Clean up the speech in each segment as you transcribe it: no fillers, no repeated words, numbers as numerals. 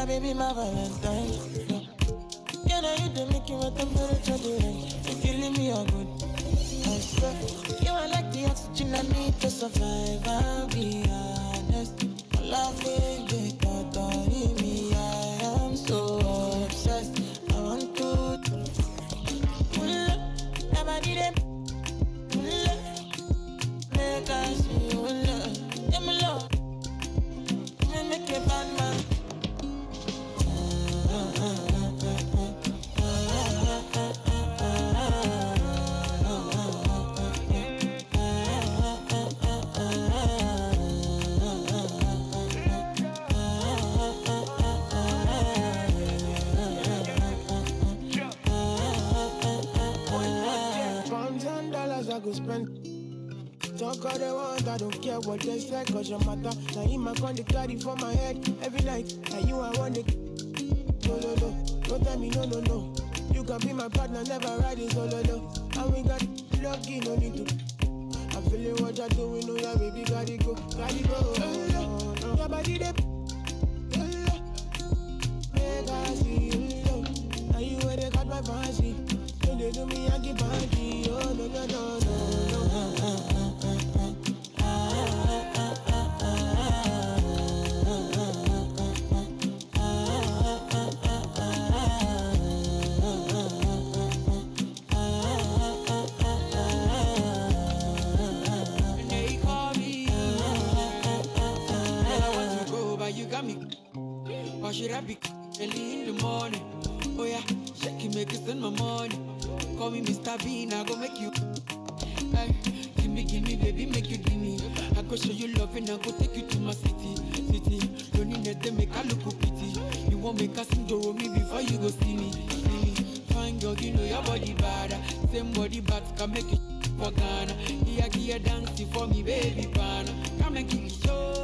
my baby, my Valentine. Can I hit the making with temperature delay? If you leave me, you're good. I swear, you are like the oxygen I need to survive. I'll be honest. My love is big, but don't leave me. I am so obsessed. I want to pull up, never need it. Pull up, make I see you love. Yeah, my love, make a bad man. I go spend. Talk all they want, I don't care what they say, cause your matter. Now in my con they carry for my head every night. Now you I want it. No, no, no, don't tell me no, no, no. You can be my partner, never riding solo, no. And we got lucky, no need to. I'm feeling what you're doing, oh yeah, baby, gotta go, gotta go. Your body, they make I see you. Now you where they got my fancy. When they do me, I give party. Oh, no, no, no, no, And they call me. Girl, I want to go, but you got me. Why should I be early in the morning? Oh yeah, shake it, make it send my money. Call me Mr. Bean, I go make you. Hey, give me, baby, make you give me. I go show you love and I go take you to my city. Don't need that, they make I look pity. You won't make us sing to me before you go see me. Fine girl, you know your body bad. Same body bad can make you for Ghana. Here, dancing for me, baby, pana. Come and give me show.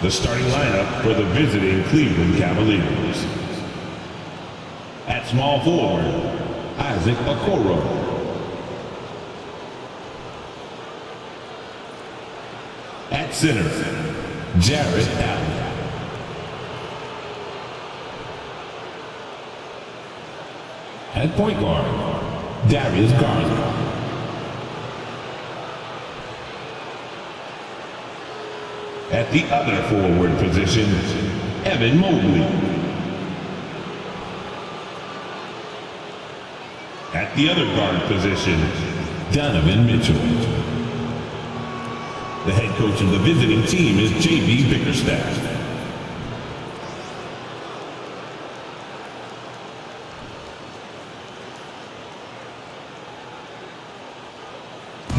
The starting lineup for the visiting Cleveland Cavaliers. At small forward, Isaac Okoro. At center, Jarrett Allen. At point guard, Darius Garland. At the other forward position, Evan Mobley. At the other guard position, Donovan Mitchell. The head coach of the visiting team is J.B. Bickerstaff.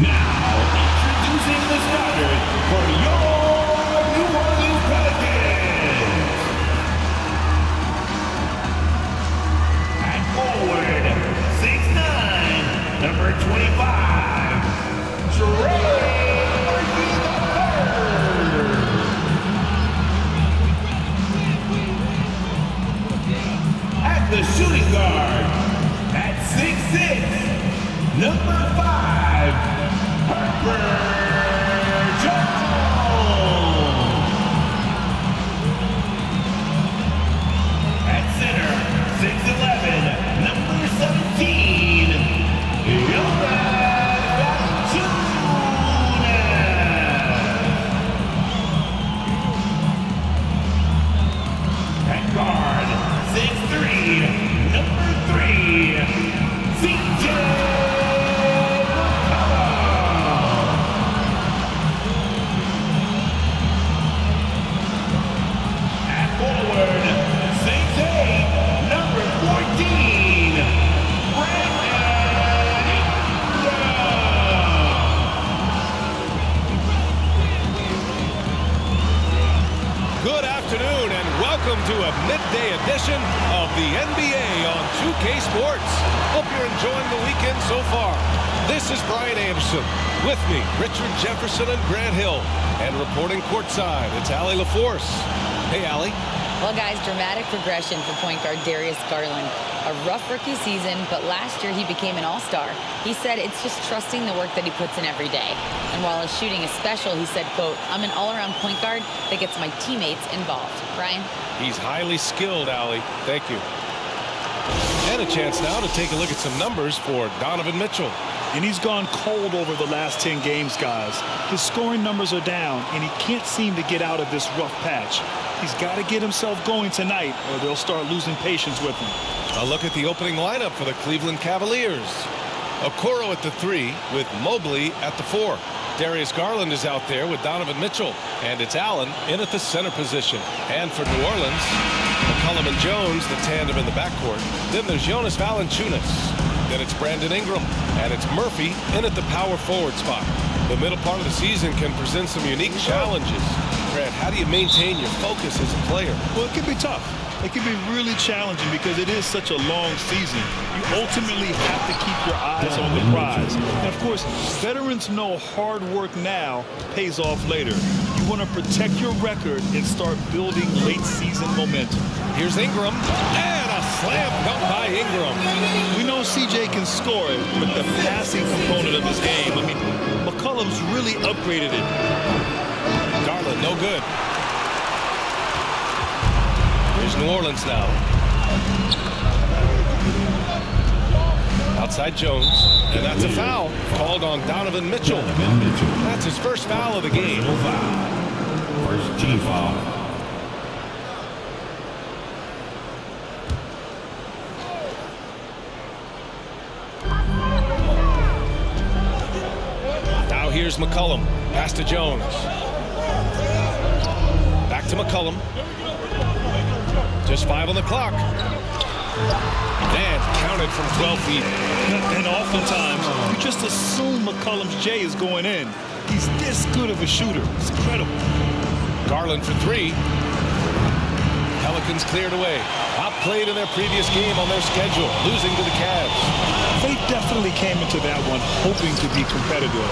Now, introducing the starters for your Pelicans. At forward, 6'9", number 25, Trey. Welcome to a midday edition of the NBA on 2K Sports. Hope you're enjoying the weekend so far. This is Brian Anderson. With me, Richard Jefferson and Grant Hill. And reporting courtside, it's Allie LaForce. Hey, Allie. Well, guys, dramatic progression for point guard Darius Garland. A rough rookie season, but last year he became an all-star. He said it's just trusting the work that he puts in every day. And while his shooting is special, he said, quote, "I'm an all-around point guard that gets my teammates involved." Brian? He's highly skilled, Allie. Thank you. And a chance now to take a look at some numbers for Donovan Mitchell. And he's gone cold over the last 10 games, guys. His scoring numbers are down, and he can't seem to get out of this rough patch. He's got to get himself going tonight, or they'll start losing patience with him. A look at the opening lineup for the Cleveland Cavaliers. Okoro at the 3 with Mobley at the 4. Darius Garland is out there with Donovan Mitchell. And it's Allen in at the center position. And for New Orleans, McCollum and Jones, the tandem in the backcourt. Then there's Jonas Valanciunas. Then it's Brandon Ingram. And it's Murphy in at the power forward spot. The middle part of the season can present some unique challenges. Grant, how do you maintain your focus as a player? Well, it can be tough. It can be really challenging because it is such a long season. You ultimately have to keep your eyes on the prize. And of course, veterans know hard work now pays off later. You want to protect your record and start building late season momentum. Here's Ingram, and a slam dunk by Ingram. We know CJ can score it, but the passing component of his game, I mean, McCollum's really upgraded it. Garland, no good. Here's New Orleans now. Outside Jones, and that's a foul called on Donovan Mitchell. That's his first foul of the game. First team foul. Now here's McCollum. Pass to Jones. Back to McCollum. Just 5 on the clock. And counted from 12 feet. And oftentimes, you just assume McCollum's J is going in. He's this good of a shooter. It's incredible. Garland for 3. Pelicans cleared away. Outplayed in their previous game on their schedule, losing to the Cavs. They definitely came into that one hoping to be competitive.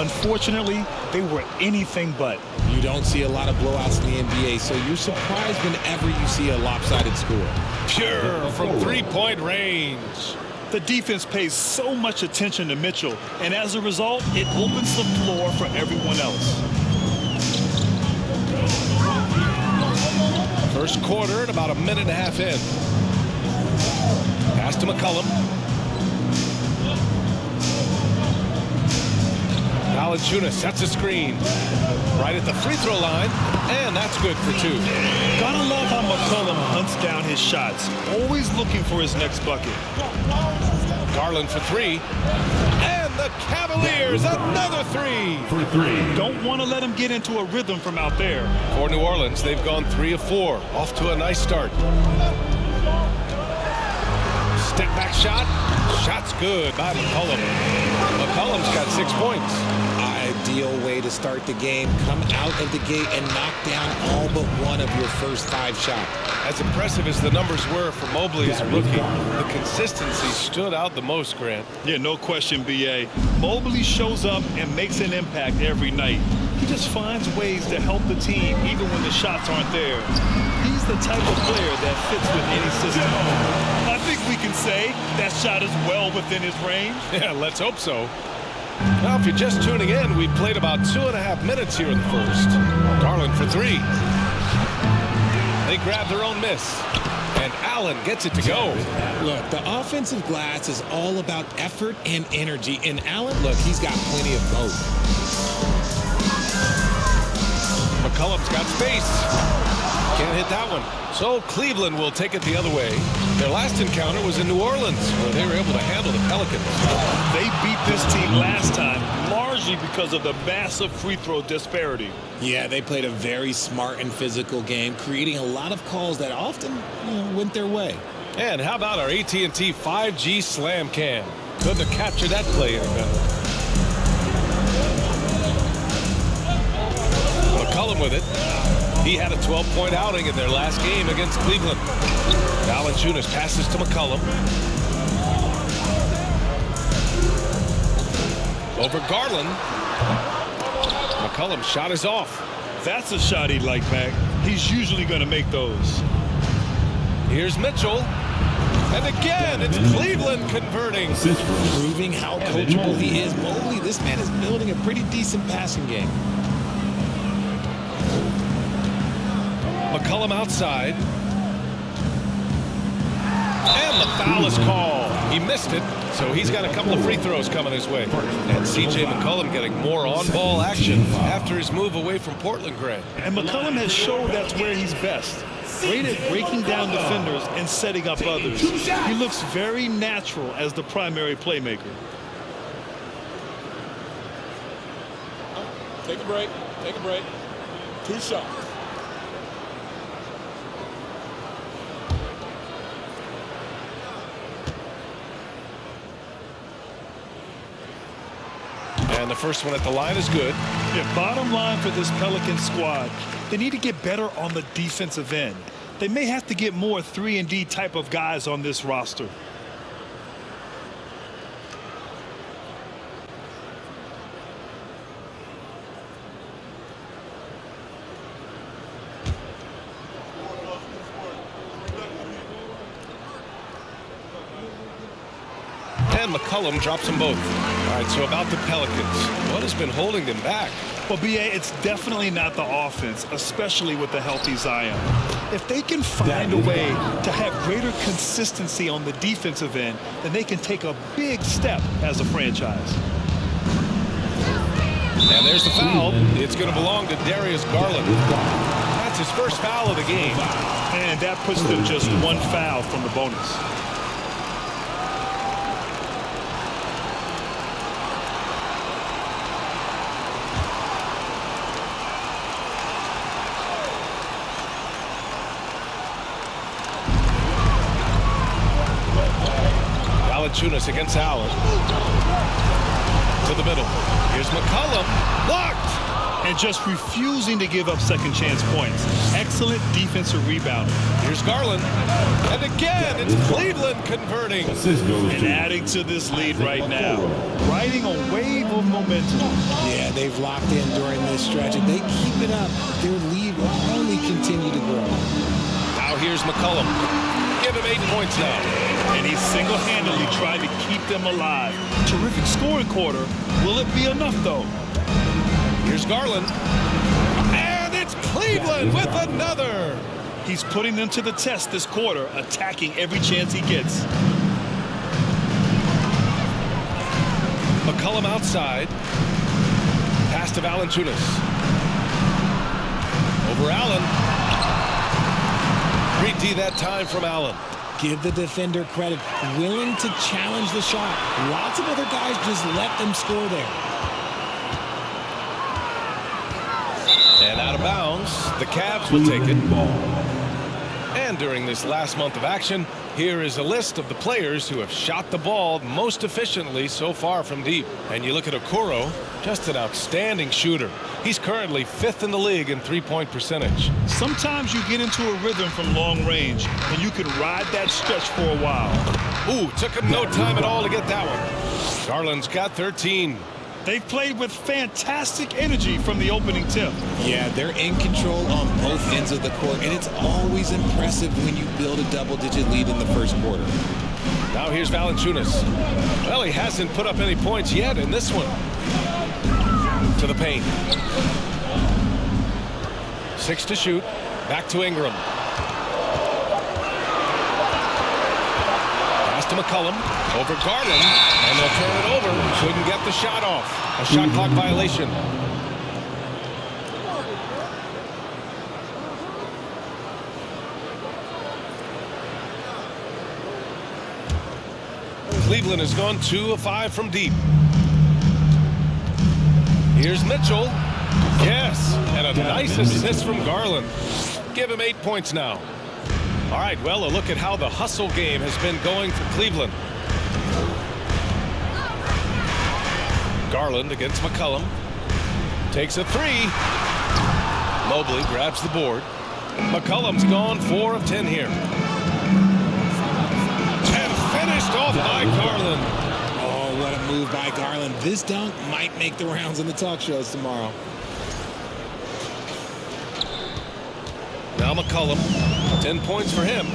Unfortunately, they were anything but. You don't see a lot of blowouts in the NBA, so you're surprised whenever you see a lopsided score. Pure from three-point range. The defense pays so much attention to Mitchell, and as a result, it opens the floor for everyone else. First quarter and about a minute and a half in. Pass to McCollum. Valanciunas sets a screen. Right at the free throw line, and that's good for 2. Gotta love how McCollum hunts down his shots, always looking for his next bucket. Garland for 3. And the Cavaliers, another 3. For 3. Don't want to let him get into a rhythm from out there. For New Orleans, they've gone 3 of 4. Off to a nice start. Step back shot. Shot's good by McCollum. McCollum's got 6 points. Ideal way to start the game. Come out of the gate and knock down all but one of your first 5 shots. As impressive as the numbers were for Mobley as a rookie, the consistency stood out the most, Grant. Yeah, no question, B.A. Mobley shows up and makes an impact every night. He just finds ways to help the team even when the shots aren't there. He's the type of player that fits with any system. I think we can say that shot is well within his range. Yeah, let's hope so. Now, if you're just tuning in, we've played about 2.5 minutes here in the first. Garland for 3. They grab their own miss. And Allen gets it to go. Look, the offensive glass is all about effort and energy. And Allen, look, he's got plenty of both. McCollum's got space. Can't hit that one. So Cleveland will take it the other way. Their last encounter was in New Orleans, where they were able to handle the Pelicans. They beat this team last time, largely because of the massive free throw disparity. Yeah, they played a very smart and physical game, creating a lot of calls that often went their way. And how about our AT&T 5G Slam Cam? Couldn't have captured that play any better. McCollum with it. He had a 12-point outing in their last game against Cleveland. Valanciunas passes to McCollum. Over Garland. McCollum's shot is off. That's a shot he'd like back. He's usually going to make those. Here's Mitchell. And again, it's Cleveland converting. Proving how coachable he is. Mobley, this man is building a pretty decent passing game. McCollum outside. And the foul is called. He missed it, so he's got a couple of free throws coming his way. And C.J. McCollum getting more on-ball action after his move away from Portland, Greg. And McCollum has showed that's where he's best. Great at breaking down defenders and setting up others. He looks very natural as the primary playmaker. Take a break. Take a break. 2 shots. And the first one at the line is good. Yeah, bottom line for this Pelicans squad, they need to get better on the defensive end. They may have to get more 3-and-D type of guys on this roster. And McCollum drops them both. All right, so about the Pelicans, what has been holding them back? Well, B.A., it's definitely not the offense, especially with the healthy Zion. If they can find a way to have greater consistency on the defensive end, then they can take a big step as a franchise. And there's the foul. It's going to belong to Darius Garland. That's his first foul of the game. And that puts them just 1 foul from the bonus. Valanciunas against Allen. To the middle. Here's McCollum. Blocked! And just refusing to give up second chance points. Excellent defensive rebounding. Here's Garland. And again, it's Cleveland converting. And adding to this lead right now. Riding a wave of momentum. Yeah, they've locked in during this stretch. If they keep it up, their lead will only continue to grow. Now here's McCollum. Give him 8 points now. And he single-handedly tried to keep them alive. Terrific scoring quarter. Will it be enough, though? Here's Garland. And it's Cleveland with another. He's putting them to the test this quarter, attacking every chance he gets. McCollum outside. Pass to Valanciunas. Over Allen. 3D that time from Allen. Give the defender credit. Willing to challenge the shot. Lots of other guys just let them score there. And out of bounds, the Cavs will take it. And during this last month of action, here is a list of the players who have shot the ball most efficiently so far from deep. And you look at Okoro, just an outstanding shooter. He's currently 5th in the league in three-point percentage. Sometimes you get into a rhythm from long range, and you can ride that stretch for a while. Ooh, took him no time at all to get that one. Garland's got 13. They've played with fantastic energy from the opening tip. Yeah, they're in control on both ends of the court, and it's always impressive when you build a double-digit lead in the first quarter. Now here's Valanciunas. Well, he hasn't put up any points yet in this one. To the paint. 6 to shoot. Back to Ingram. Pass to McCollum. Over Garland. And they'll turn it over. Couldn't get the shot off. A shot clock violation. Cleveland has gone 2 of 5 from deep. Here's Mitchell. Yes, and a nice assist from Garland. Give him 8 points now. All right, well, a look at how the hustle game has been going for Cleveland. Garland against McCollum. Takes a 3. Mobley grabs the board. McCollum's gone 4 of 10 here. And finished off by Garland. Oh, what a move by Garland. This dunk might make the rounds on the talk shows tomorrow. Now McCollum, 10 points for him.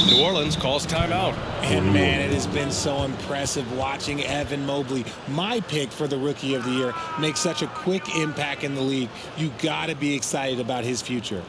New Orleans calls timeout. And man, it has been so impressive watching Evan Mobley, my pick for the Rookie of the Year, make such a quick impact in the league. You got to be excited about his future.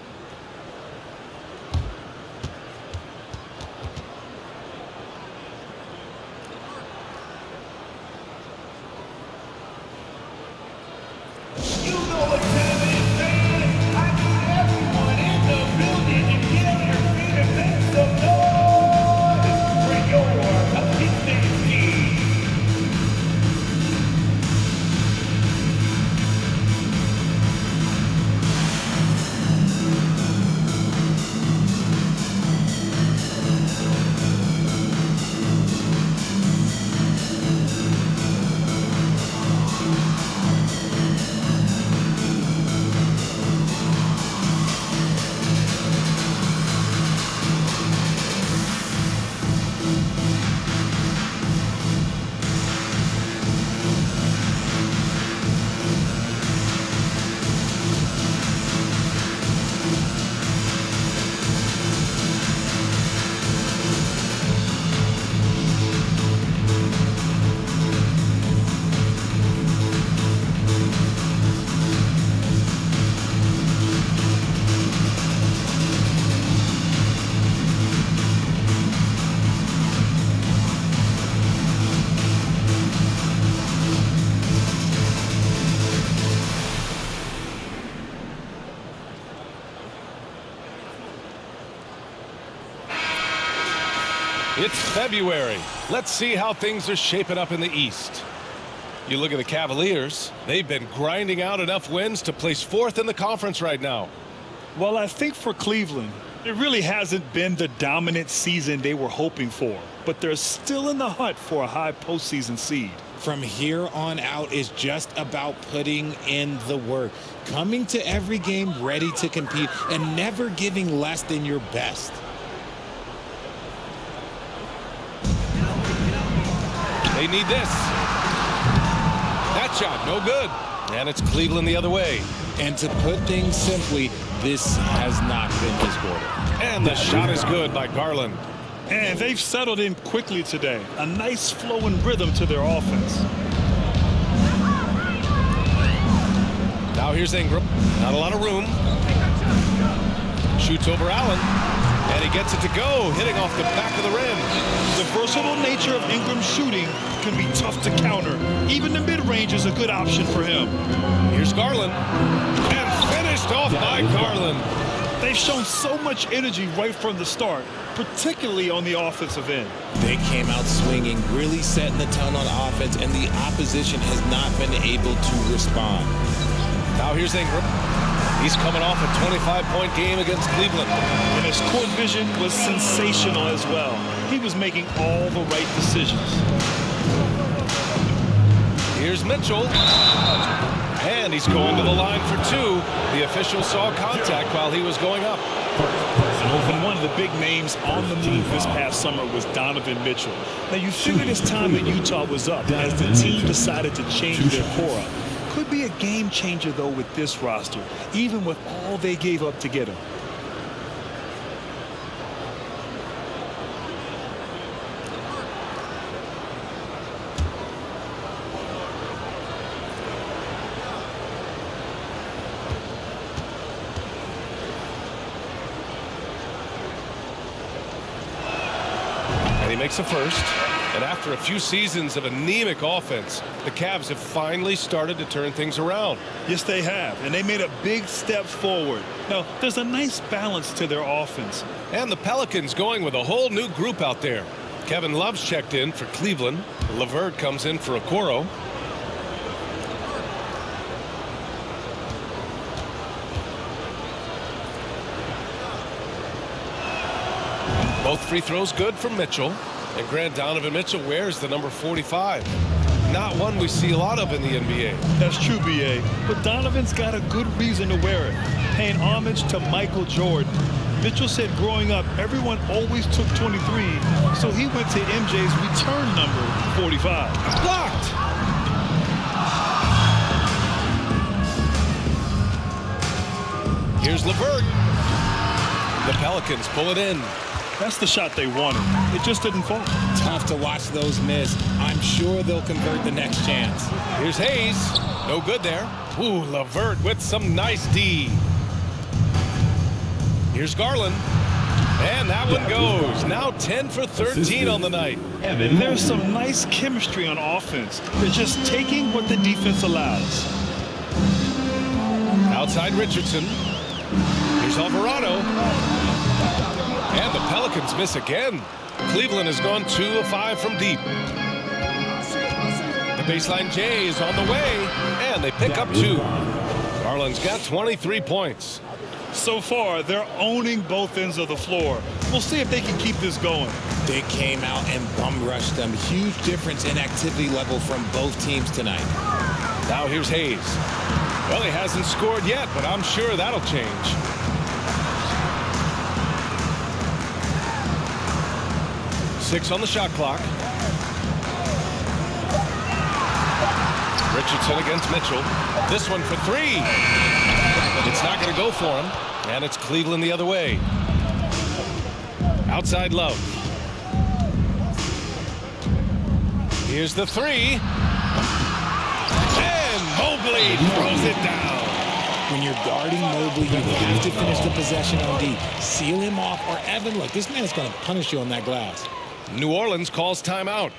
It's February. Let's see how things are shaping up in the East. You look at the Cavaliers, they've been grinding out enough wins to place 4th in the conference right now. Well, I think for Cleveland, it really hasn't been the dominant season they were hoping for, but they're still in the hunt for a high postseason seed. From here on out is just about putting in the work, coming to every game ready to compete, and never giving less than your best. They need this. That shot, no good. And it's Cleveland the other way. And to put things simply, this has not been his quarter. And the shot is good by Garland. And they've settled in quickly today. A nice flowing rhythm to their offense. Now here's Ingram. Not a lot of room. Shoots over Allen. And he gets it to go, hitting off the back of the rim. The versatile nature of Ingram's shooting can be tough to counter. Even the mid-range is a good option for him. Here's Garland. And finished off by Garland. They've shown so much energy right from the start, particularly on the offensive end. They came out swinging, really setting the tone on offense, and the opposition has not been able to respond. Now here's Ingram. He's coming off a 25-point game against Cleveland. And his court vision was sensational as well. He was making all the right decisions. Here's Mitchell. And he's going to the line for 2. The official saw contact while he was going up. And one of the big names on the move this past summer was Donovan Mitchell. Now, you figured his time in Utah was up as the team decided to change their core up. Could be a game changer, though, with this roster, even with all they gave up to get him. And he makes a first. And after a few seasons of anemic offense, the Cavs have finally started to turn things around. Yes, they have, and they made a big step forward. Now, there's a nice balance to their offense. And the Pelicans going with a whole new group out there. Kevin Love's checked in for Cleveland. LeVert comes in for Okoro. Both free throws good from Mitchell. And Donovan Mitchell wears the number 45. not one we see a lot of in the NBA. That's true, B.A. But Donovan's got a good reason to wear it, paying homage to Michael Jordan. Mitchell said growing up, everyone always took 23, so he went to MJ's return number, 45. Blocked! Here's LeVert. The Pelicans pull it in. That's the shot they wanted. It just didn't fall. Tough to watch those miss. I'm sure they'll convert the next chance. Here's Hayes. No good there. Ooh, LeVert with some nice D. Here's Garland. And that one goes. Now 10 for 13 on the night. There's some nice chemistry on offense. They're just taking what the defense allows. Outside Richardson. Here's Alvarado. And the Pelicans miss again. Cleveland has gone 2 of 5 from deep. The baseline J is on the way, and they pick up 2. Garland's got 23 points. So far, they're owning both ends of the floor. We'll see if they can keep this going. They came out and bum rushed them. Huge difference in activity level from both teams tonight. Now here's Hayes. Well, he hasn't scored yet, but I'm sure that'll change. Six on the shot clock. Richardson against Mitchell. This one for 3. It's not going to go for him, and it's Cleveland the other way. Outside Love. Here's the 3. And Mobley throws it down. When you're guarding Mobley, you have to finish the possession on D. Seal him off, or Evan, look, this man is going to punish you on that glass. New Orleans calls timeout.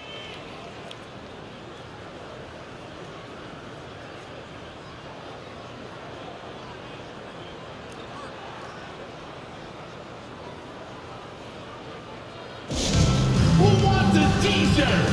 Who wants a t-shirt?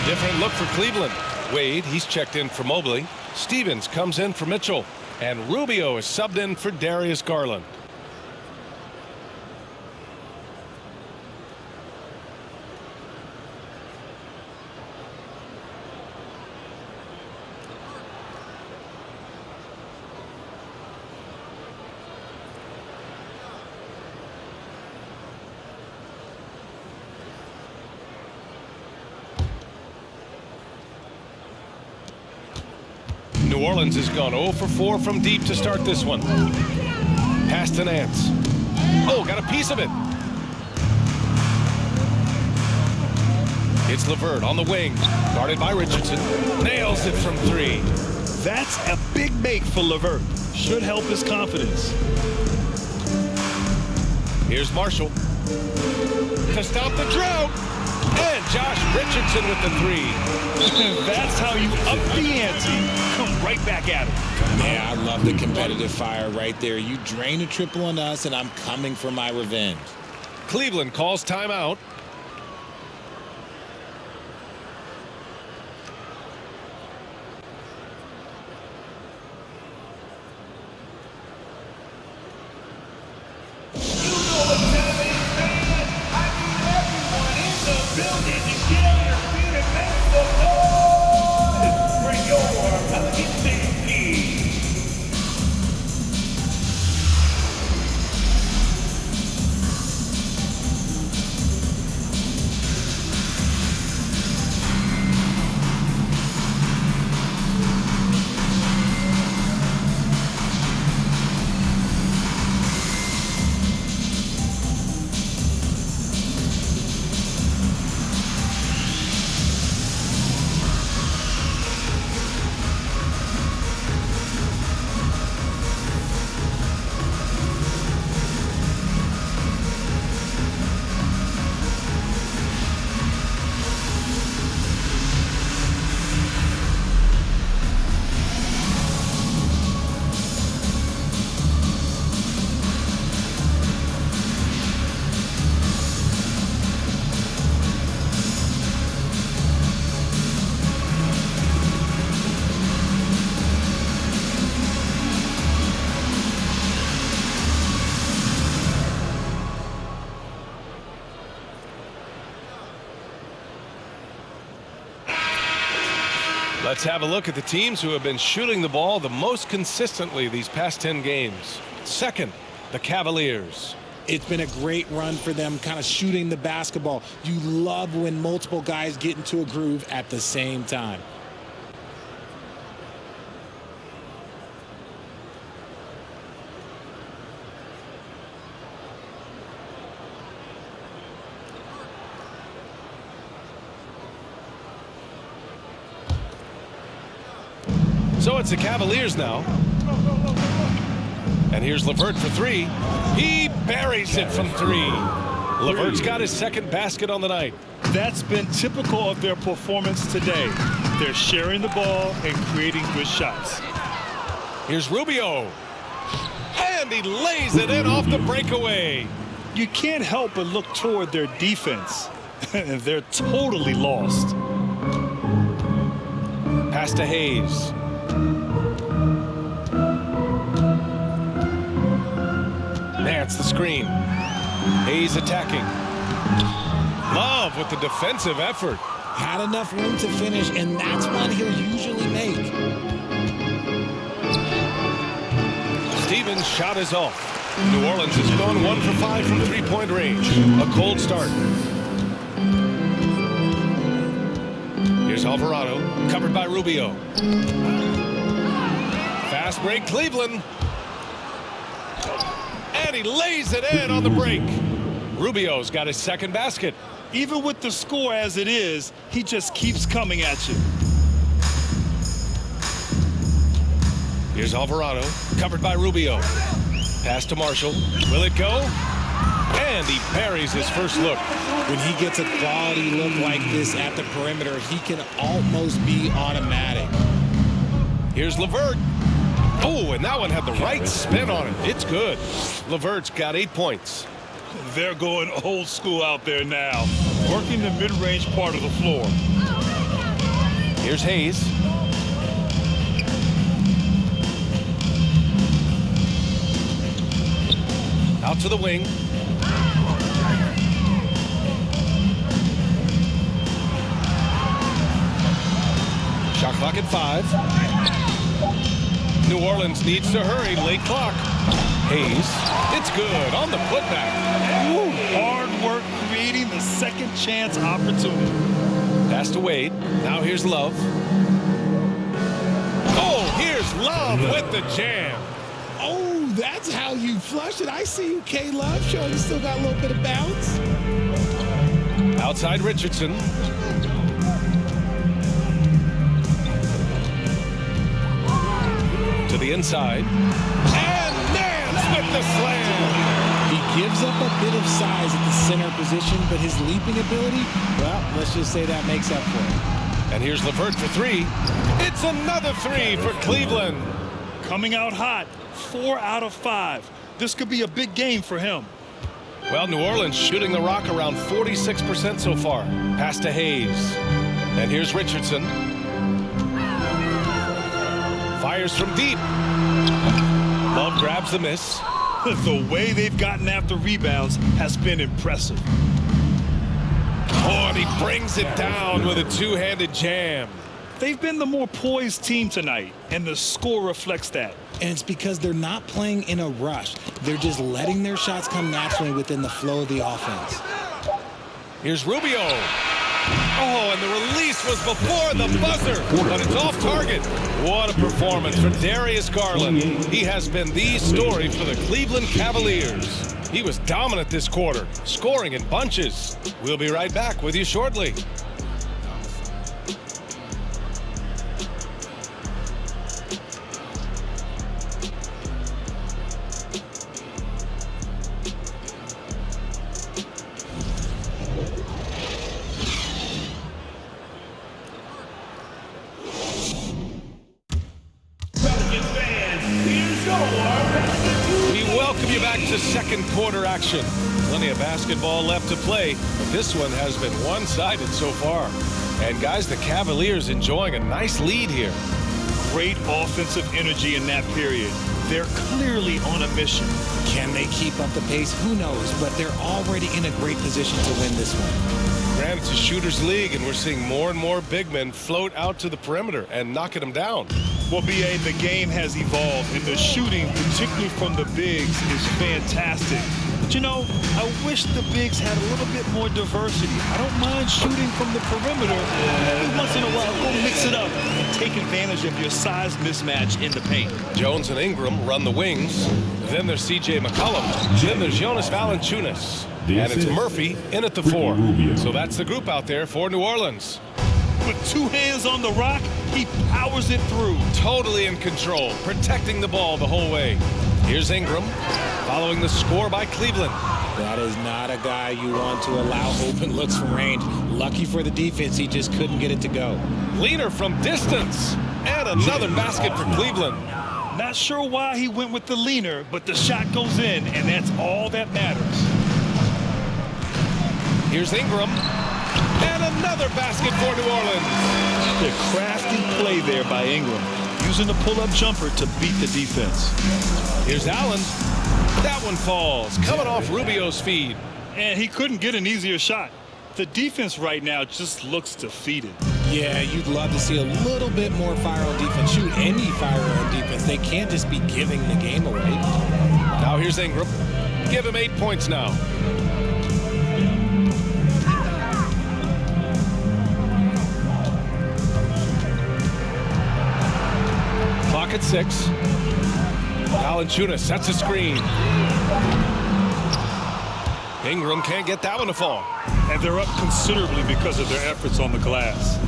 Different look for Cleveland. Wade, he's checked in for Mobley. Stevens comes in for Mitchell. And Rubio is subbed in for Darius Garland. New Orleans has gone 0 for 4 from deep to start this one. Pass to Nance. Oh, got a piece of it. It's LeVert on the wing, guarded by Richardson. Nails it from 3. That's a big make for LeVert. Should help his confidence. Here's Marshall to stop the drought. And Josh Richardson with the 3. That's how you up the ante. Come right back at him. Yeah, I love the competitive fire right there. You drain a triple on us, and I'm coming for my revenge. Cleveland calls timeout. Let's have a look at the teams who have been shooting the ball the most consistently these past 10 games. Second, the Cavaliers. It's been a great run for them, kind of shooting the basketball. You love when multiple guys get into a groove at the same time. So it's the Cavaliers now. And here's LeVert for three. He buries it from three. LeVert's got his second basket on the night. That's been typical of their performance today. They're sharing the ball and creating good shots. Here's Rubio. And he lays it in off the breakaway. You can't help but look toward their defense. They're totally lost. Pass to Hayes. That's the screen. Hayes attacking. Love with the defensive effort. Had enough room to finish, and that's one he'll usually make. Stevens' shot is off. New Orleans has gone 1 for 5 from three-point range. A cold start. Here's Alvarado, covered by Rubio. Fast break, Cleveland. And he lays it in on the break. Rubio's got his second basket. Even with the score as it is, he just keeps coming at you. Here's Alvarado, covered by Rubio. Pass to Marshall. Will it go? And he parries his first look. When he gets a quality look like this at the perimeter, he can almost be automatic. Here's LeVert. Oh, and that one had the right spin on it. It's good. LeVert's got 8 points. They're going old school out there now, working the mid-range part of the floor. Here's Hayes. Out to the wing. Shot clock at 5. New Orleans needs to hurry. Late clock. Hayes. It's good on the putback. Ooh, hard work creating the second chance opportunity. Pass to Wade. Now here's Love. Oh, here's Love with the jam. Oh, that's how you flush it. I see you, K-Love, showing you still got a little bit of bounce. Outside Richardson. To the inside. And Nance with the slam. He gives up a bit of size at the center position, but his leaping ability, well, let's just say that makes up for it. And here's LeVert for three. It's another three for Cleveland. Coming out hot, 4 out of 5. This could be a big game for him. Well, New Orleans shooting the rock around 46% so far. Pass to Hayes. And here's Richardson. Fires from deep. Love grabs the miss. The way they've gotten after rebounds has been impressive. Oh, and he brings it down with a two-handed jam. They've been the more poised team tonight, and the score reflects that. And it's because they're not playing in a rush. They're just letting their shots come naturally within the flow of the offense. Here's Rubio. Oh, and the release was before the buzzer, but it's off target. What a performance for Darius Garland. He has been the story for the Cleveland Cavaliers. He was dominant this quarter, scoring in bunches. We'll be right back with you shortly. Second quarter action. Plenty of basketball left to play, but this one has been one-sided so far. And guys, the Cavaliers enjoying a nice lead here. Great offensive energy in that period. They're clearly on a mission. Can they keep up the pace? Who knows, but they're already in a great position to win this one. Grant, it's a shooter's league, and we're seeing more and more big men float out to the perimeter and knocking them down. Well, B.A., the game has evolved, and the shooting, particularly from the bigs, is fantastic. But, you know, I wish the bigs had a little bit more diversity. I don't mind shooting from the perimeter. Every once in a while, go mix it up and take advantage of your size mismatch in the paint. Jones and Ingram run the wings. Then there's C.J. McCollum. Then there's Jonas Valanciunas. And it's Murphy in at the 4. So that's the group out there for New Orleans. With 2 hands on the rock, he powers it through. Totally in control, protecting the ball the whole way. Here's Ingram, following the score by Cleveland. That is not a guy you want to allow open looks from range. Lucky for the defense, he just couldn't get it to go. Leaner from distance, and another basket for Cleveland. Not sure why he went with the leaner, but the shot goes in, and that's all that matters. Here's Ingram, and another basket for New Orleans. The crafty play there by Ingram, using the pull-up jumper to beat the defense. Here's Allen. That one falls, coming off Rubio's feed. And he couldn't get an easier shot. The defense right now just looks defeated. Yeah, you'd love to see a little bit more fire on defense. Shoot, any fire on defense. They can't just be giving the game away. Now here's Ingram. Give him 8 points now. Clock at 6. Valanciunas sets a screen. Ingram can't get that one to fall. And they're up considerably because of their efforts on the glass.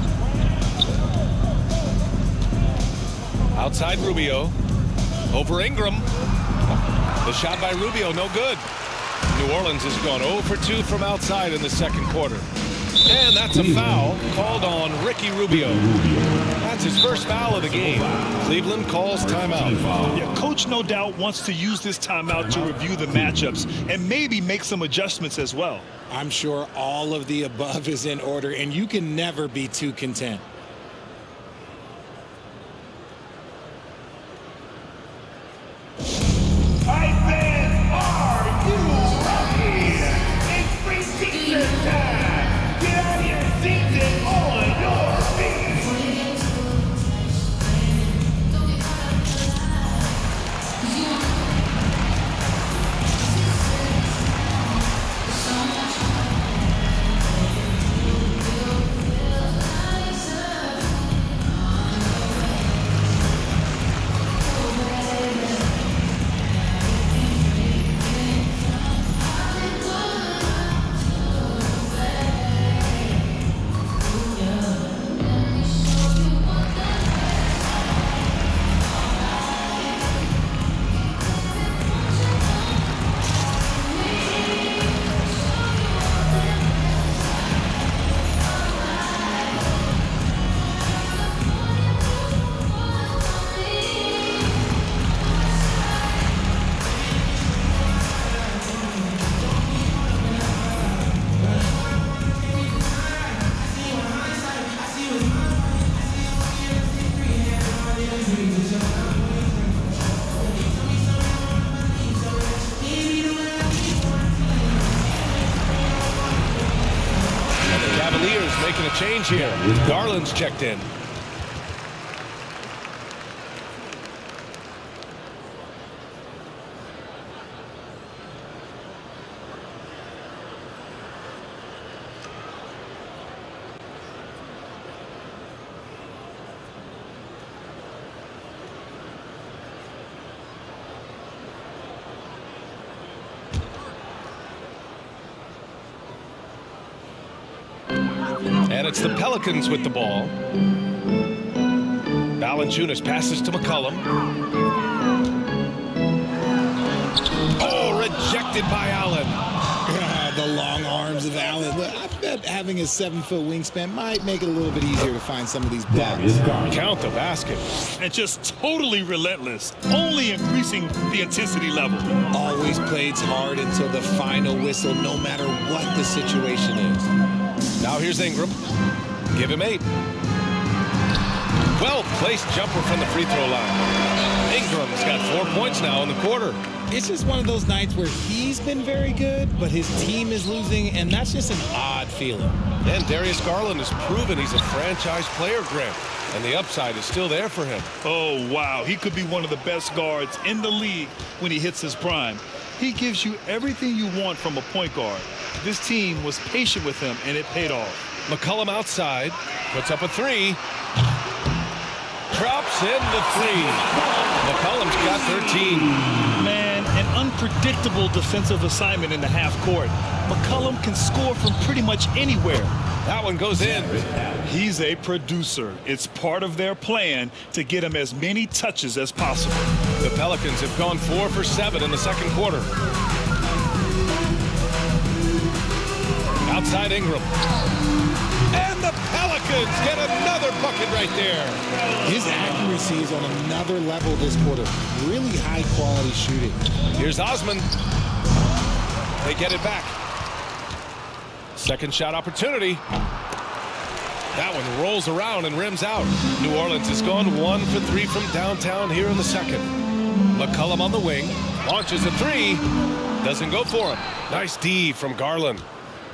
Outside Rubio. Over Ingram. The shot by Rubio, no good. New Orleans has gone 0 for 2 from outside in the second quarter. And that's a foul called on Ricky Rubio. That's his first foul of the game. Cleveland calls timeout. Yeah, coach no doubt wants to use this timeout to review the matchups and maybe make some adjustments as well. I'm sure all of the above is in order, and you can never be too content. Cavaliers making a change here. Garland's checked in. And it's the Pelicans with the ball. Valanciunas passes to McCollum. Oh, rejected by Allen. The long arms of Allen. I bet having a 7-foot wingspan might make it a little bit easier to find some of these blocks. Count the basket. And just totally relentless, only increasing the intensity level. Always plays hard until the final whistle, no matter what the situation is. Now here's Ingram. Give him 8. Well-placed jumper from the free throw line. Ingram's got 4 points now in the quarter. It's just one of those nights where he's been very good, but his team is losing, and that's just an odd feeling. And Darius Garland has proven he's a franchise player, Grant, and the upside is still there for him. Oh, wow. He could be one of the best guards in the league when he hits his prime. He gives you everything you want from a point guard. This team was patient with him, and it paid off. McCollum outside, puts up a three. Drops in the three. McCollum's got 13. Man, an unpredictable defensive assignment in the half court. McCollum can score from pretty much anywhere. That one goes in. He's a producer. It's part of their plan to get him as many touches as possible. The Pelicans have gone 4 for 7 in the second quarter. Outside Ingram. And the Pelicans get another bucket right there. His accuracy is on another level this quarter. Really high-quality shooting. Here's Osman. They get it back. Second shot opportunity. That one rolls around and rims out. New Orleans has gone 1 for 3 from downtown here in the second. McCollum on the wing. Launches a three. Doesn't go for him. Nice D from Garland.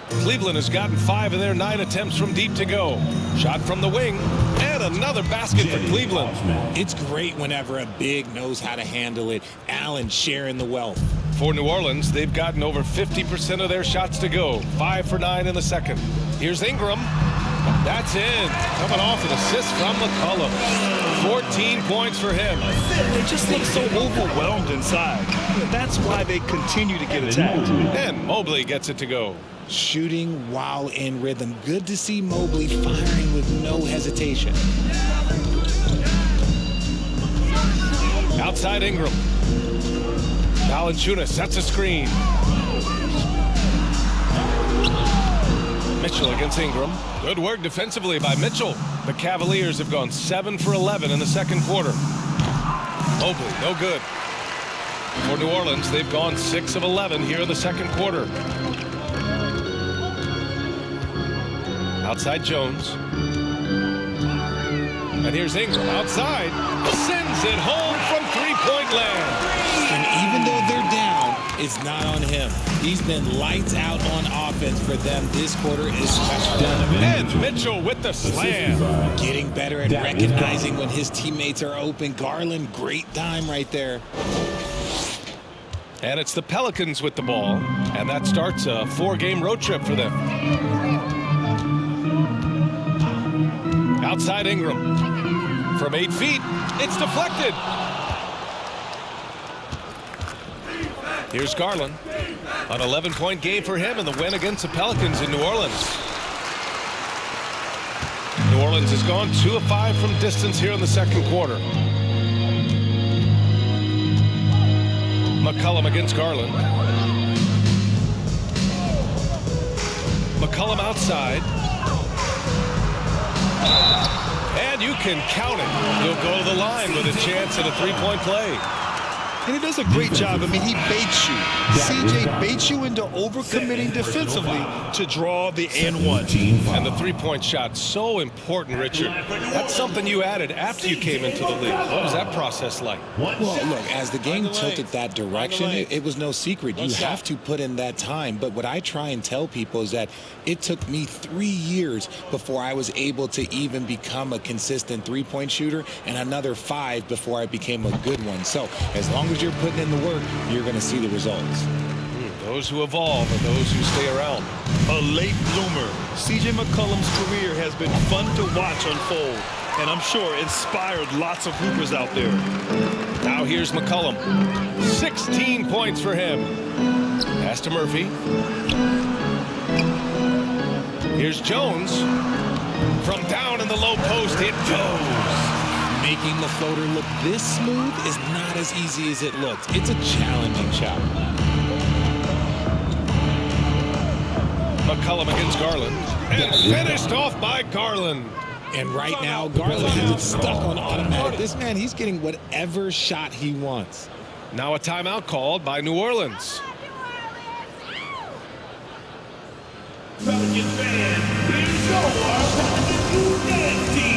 Cleveland has gotten 5 of their 9 attempts from deep to go. Shot from the wing. And another basket for Cleveland. It's great whenever a big knows how to handle it. Allen sharing the wealth. For New Orleans, they've gotten over 50% of their shots to go. 5 for 9 in the second. Here's Ingram. That's in. Coming off an assist from McCollum. 14 points for him. They just look so overwhelmed inside. That's why they continue to get attacked. And Mobley gets it to go. Shooting while in rhythm. Good to see Mobley firing with no hesitation. Outside Ingram. Valanciunas sets a screen. Mitchell against Ingram. Good work defensively by Mitchell. The Cavaliers have gone 7 for 11 in the second quarter. Mobley, no good. For New Orleans, they've gone 6 of 11 here in the second quarter. Outside Jones. And here's Ingram outside. Sends it home from three-point land. And even though they're down, it's not on him. He's been lights out on offense for them this quarter, especially. Donovan. And Mitchell with the slam. Getting better at recognizing when his teammates are open. Garland, great time right there. And it's the Pelicans with the ball. And that starts a 4-game road trip for them. Outside Ingram. From 8 feet, it's deflected. Here's Garland. An 11-point game for him in the win against the Pelicans in New Orleans. New Orleans has gone 2 of 5 from distance here in the second quarter. McCollum against Garland. McCollum outside. And you can count it. He'll go to the line with a chance at a 3-point play. And he does a great job. I mean, he baits you. CJ baits you into overcommitting defensively to draw the and one. And the 3-point shot, so important, Richard. That's something you added after you came into the league. What was that process like? Well, look, as the game tilted that direction, it was no secret. You have to put in that time. But what I try and tell people is that it took me 3 years before I was able to even become a consistent 3-point shooter, and another 5 before I became a good one. So as long as you're putting in the work, you're going to see the results. Those who evolve are those who stay around. A late bloomer. C.J. McCollum's career has been fun to watch unfold, and I'm sure inspired lots of hoopers out there. Now here's McCollum. 16 points for him. Pass to Murphy. Here's Jones. From down in the low post, it goes. Making the floater look this smooth is not as easy as it looks. It's a challenging shot. McCollum against Garland. And finished off by Garland. And right now, Garland has it stuck on automatic. This man, he's getting whatever shot he wants. Now a timeout called by New Orleans. Pelicans fans, here's your Pelicans team.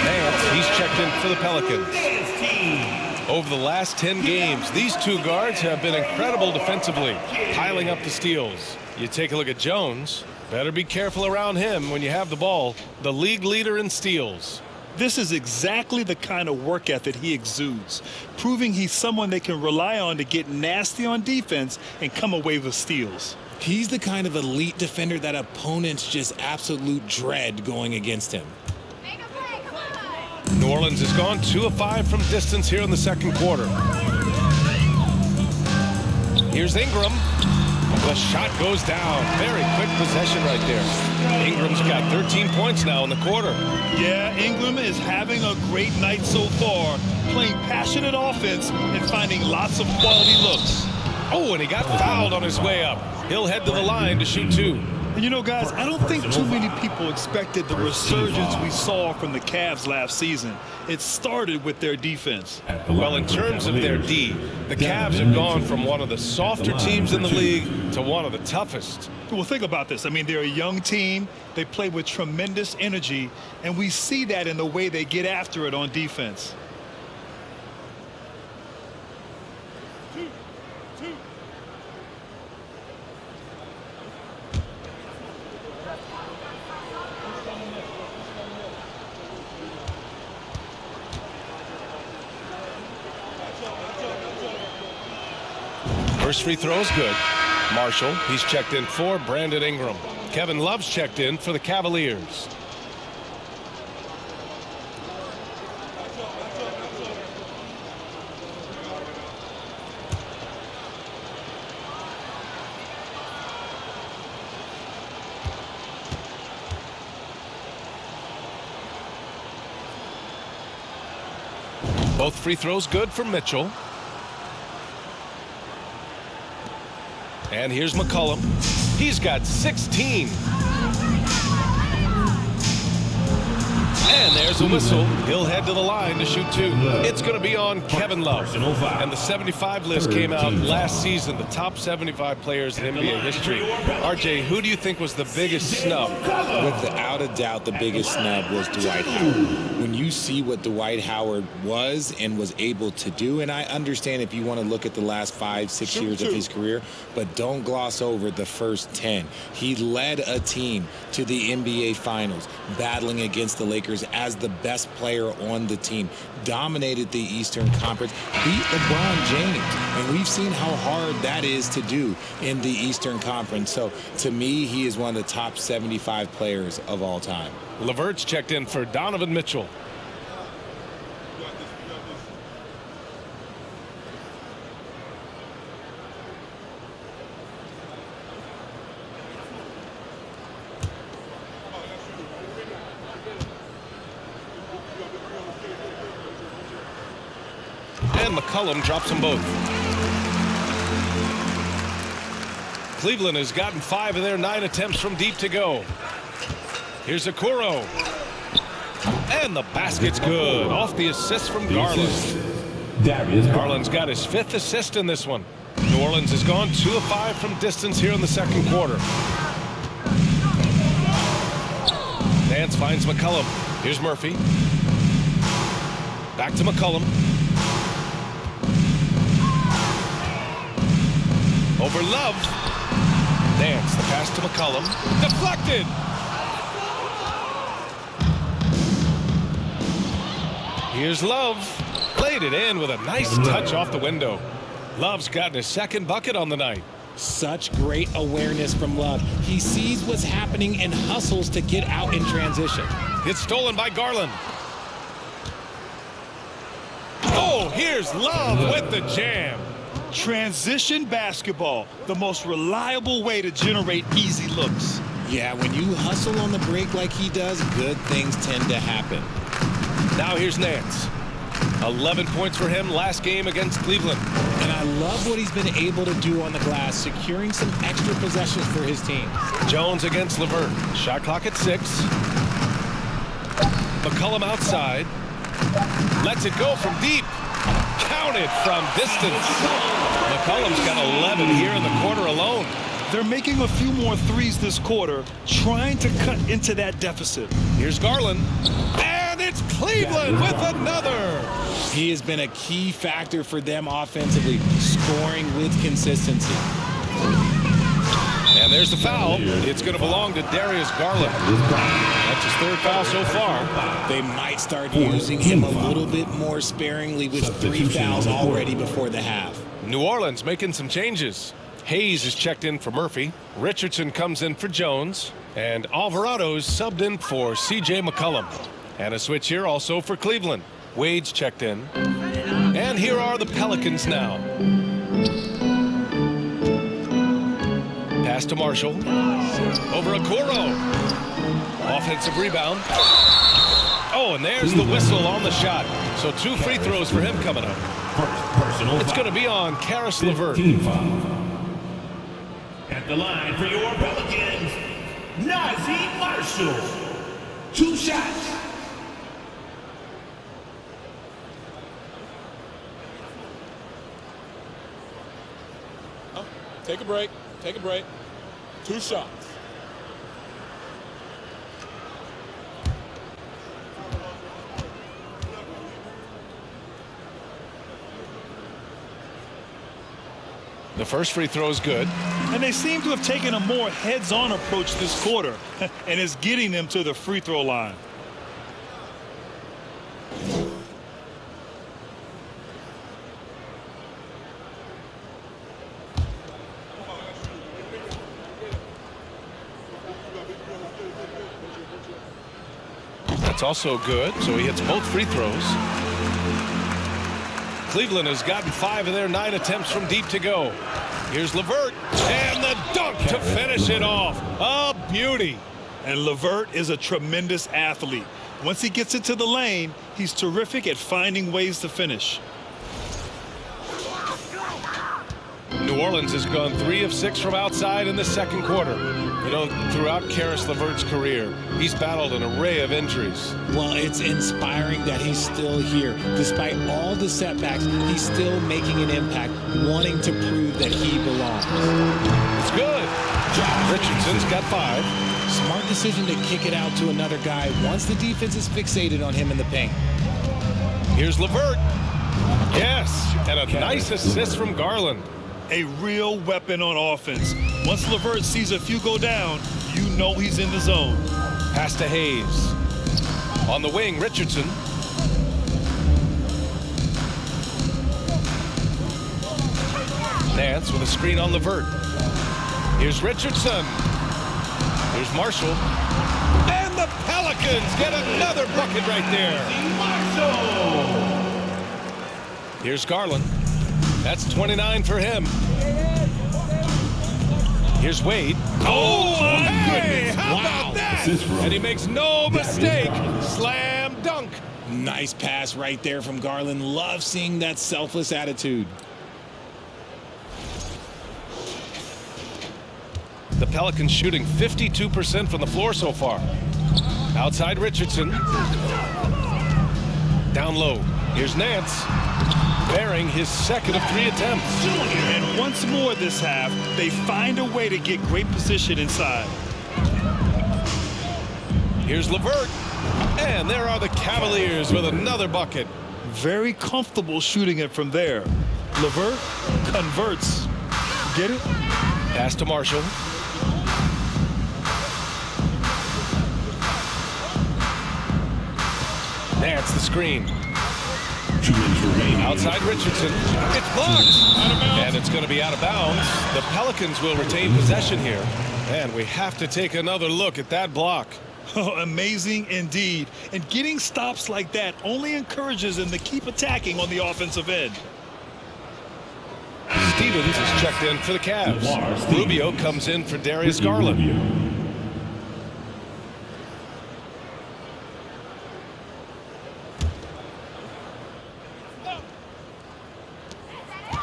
Nance, he's checked in for the Pelicans. Over the last 10 games, these two guards have been incredible defensively, piling up the steals. You take a look at Jones, better be careful around him when you have the ball. The league leader in steals. This is exactly the kind of work ethic he exudes, proving he's someone they can rely on to get nasty on defense and come away with steals. He's the kind of elite defender that opponents just absolute dread going against him. New Orleans has gone 2 of 5 from distance here in the second quarter. Here's Ingram. The shot goes down. Very quick possession right there. Ingram's got 13 points now in the quarter. Yeah, Ingram is having a great night so far, playing passionate offense and finding lots of quality looks. Oh, and he got fouled on his way up. He'll head to the line to shoot 2. And you know, guys, I don't think too many people expected the resurgence we saw from the Cavs last season. It started with their defense. Well, in terms of their D, the Cavs have gone from one of the softer teams in the league to one of the toughest. Well, think about this. I mean, they're a young team. They play with tremendous energy, and we see that in the way they get after it on defense. First free throw is good. Marshall, he's checked in for Brandon Ingram. Kevin Love's checked in for the Cavaliers. Both free throws good for Mitchell. And here's McCollum. He's got 16. And there's a whistle. He'll head to the line to shoot 2. It's going to be on Kevin Love. And the 75 list came out last season, the top 75 players in NBA history. RJ, who do you think was the biggest snub? Without a doubt, the biggest snub was Dwight Howard. When you see what Dwight Howard was and was able to do, and I understand if you want to look at the last 5-6 years of his career, but don't gloss over the first 10. He led a team to the NBA Finals, battling against the Lakers as the best player on the team, dominated the Eastern Conference, beat LeBron James, and we've seen how hard that is to do in the Eastern Conference. So to me, he is one of the top 75 players of all time. LeVert's checked in for Donovan Mitchell. And McCollum drops them both. Cleveland has gotten 5 of their 9 attempts from deep to go. Here's Okoro. And the basket's good. Off the assist from Garland. Garland's got his 5th assist in this one. New Orleans has gone 2 of 5 from distance here in the second quarter. Nance finds McCollum. Here's Murphy. Back to McCollum. Over Love. Nance, the pass to McCollum. Deflected. Here's Love. Played it in with a nice touch off the window. Love's gotten his 2nd bucket on the night. Such great awareness from Love. He sees what's happening and hustles to get out in transition. It's stolen by Garland. Oh, here's Love with the jam. Transition basketball, the most reliable way to generate easy looks. Yeah, when you hustle on the break like he does, good things tend to happen. Now here's Nance. 11 points for him last game against Cleveland. And I love what he's been able to do on the glass, securing some extra possessions for his team. Jones against LeVert. Shot clock at 6. McCollum outside. Lets it go from deep. Counted from distance. McCollum's got 11 here in the quarter alone. They're making a few more threes this quarter, trying to cut into that deficit. Here's Garland. And it's Cleveland with another. He has been a key factor for them offensively, scoring with consistency. And there's the foul. It's going to belong to Darius Garland. That's his third foul so far. They might start using him a little bit more sparingly with 3 fouls already before the half. New Orleans making some changes. Hayes is checked in for Murphy. Richardson comes in for Jones. And Alvarado's subbed in for C.J. McCollum. And a switch here also for Cleveland. Wade's checked in. And here are the Pelicans now. Pass to Marshall. Over Okoro. Offensive rebound. Oh, and there's the whistle on the shot. So 2 free throws for him coming up. It's going to be on Karis LeVert. At the line for your Pelicans, Nazeem Marshall. 2 shots. Take a break. Take a break. 2 shots. The first free throw is good. And they seem to have taken a more heads-on approach this quarter, and it's getting them to the free throw line. That's also good, so he hits both free throws. Cleveland has gotten 5 of their 9 attempts from deep to go. Here's LeVert, and the dunk to finish it off. A beauty. And LeVert is a tremendous athlete. Once he gets into the lane, he's terrific at finding ways to finish. New Orleans has gone 3 of 6 from outside in the second quarter. You know, throughout Karis LeVert's career, he's battled an array of injuries. Well, it's inspiring that he's still here. Despite all the setbacks, he's still making an impact, wanting to prove that he belongs. It's good. Richardson's got 5. Smart decision to kick it out to another guy once the defense is fixated on him in the paint. Here's LeVert. Yes, and a nice assist from Garland. A real weapon on offense. Once LeVert sees a few go down, you know he's in the zone. Pass to Hayes. On the wing, Richardson. Nance with a screen on LeVert. Here's Richardson. Here's Marshall. And the Pelicans get another bucket right there. Here's Garland. That's 29 for him. Here's Wade. Oh, hey, how about that? And he makes no mistake. Slam dunk. Nice pass right there from Garland. Love seeing that selfless attitude. The Pelicans shooting 52% from the floor so far. Outside Richardson. Down low. Here's Nance. Bearing his second of 3 attempts. And once more this half, they find a way to get great position inside. Here's LeVert. And there are the Cavaliers with another bucket. Very comfortable shooting it from there. LeVert converts. Get it? Pass to Marshall. Nance the screen. 2 minutes remaining. Outside Richardson. It's blocked. Out of bounds. And it's going to be out of bounds. The Pelicans will retain possession here. And we have to take another look at that block. Oh, amazing indeed. And getting stops like that only encourages them to keep attacking on the offensive end. Stevens is checked in for the Cavs. Rubio comes in for Darius Garland. Rubio.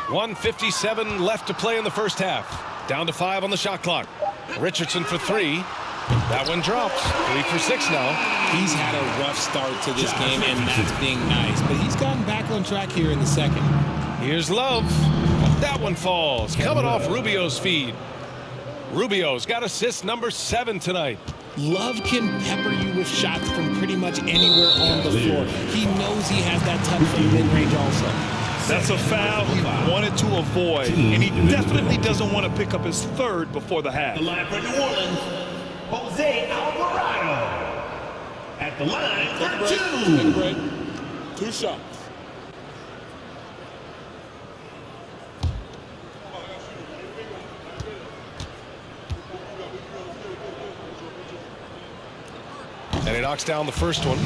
1:57 left to play in the first half. Down to 5 on the shot clock. Richardson for 3. That one drops. 3 for 6 now. He's had a rough start to this game, and that's being nice. But he's gotten back on track here in the second. Here's Love. That one falls. Coming off Rubio's feed. Rubio's got assist number 7 tonight. Love can pepper you with shots from pretty much anywhere on the floor. He knows he has that touch from mid-range also. That's a foul he wanted to avoid, and he definitely doesn't want to pick up his 3rd before the half. The line for New Orleans, Jose Alvarado. At the line for 2. Take a break. 2 shots. And he knocks down the first one.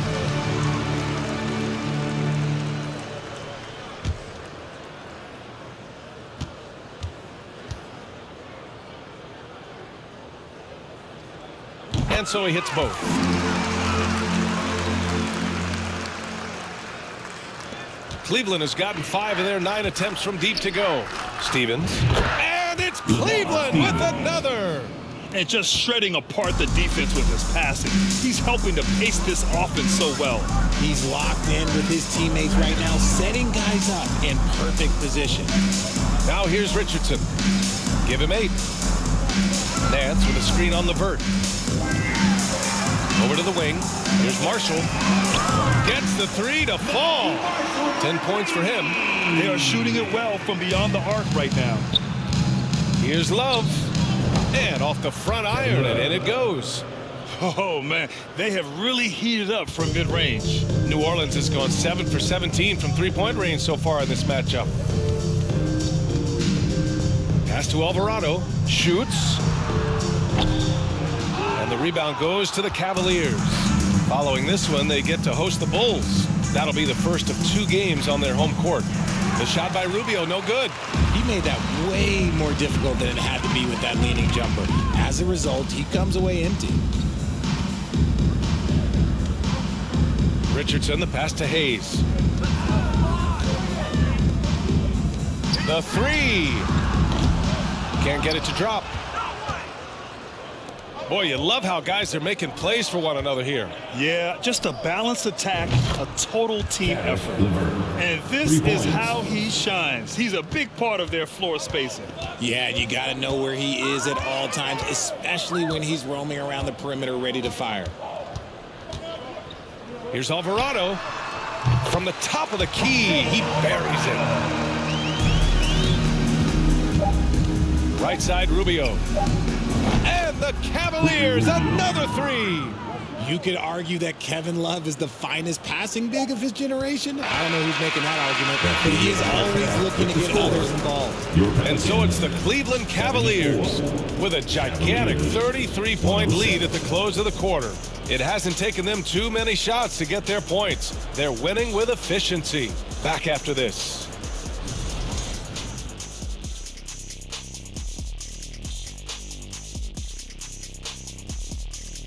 And so he hits both. Cleveland has gotten 5 of their 9 attempts from deep to go. Stevens. And it's Cleveland with another. And just shredding apart the defense with his passing. He's helping to pace this offense so well. He's locked in with his teammates right now, setting guys up in perfect position. Now here's Richardson. Give him 8. Nance with a screen on Levert. Over to the wing. Here's Marshall. Gets the 3 to fall. 10 points for him. They are shooting it well from beyond the arc right now. Here's Love. And off the front iron, and in it goes. Oh, man, they have really heated up from mid-range. New Orleans has gone 7 for 17 from three-point range so far in this matchup. Pass to Alvarado. Shoots. And the rebound goes to the Cavaliers. Following this one, they get to host the Bulls. That'll be the first of 2 games on their home court. The shot by Rubio, no good. He made that way more difficult than it had to be with that leaning jumper. As a result, he comes away empty. Richardson, the pass to Hayes. The 3. Can't get it to drop. Boy, you love how guys are making plays for one another here. Yeah, just a balanced attack, a total team effort. And this is how he shines. He's a big part of their floor spacing. Yeah, you got to know where he is at all times, especially when he's roaming around the perimeter ready to fire. Here's Alvarado. From the top of the key, he buries it. Right side, Rubio. And the Cavaliers, another 3. You could argue that Kevin Love is the finest passing big of his generation. I don't know who's making that argument, but he is always looking to get others involved. And so it's the Cleveland Cavaliers with a gigantic 33-point lead at the close of the quarter. It hasn't taken them too many shots to get their points. They're winning with efficiency. Back after this.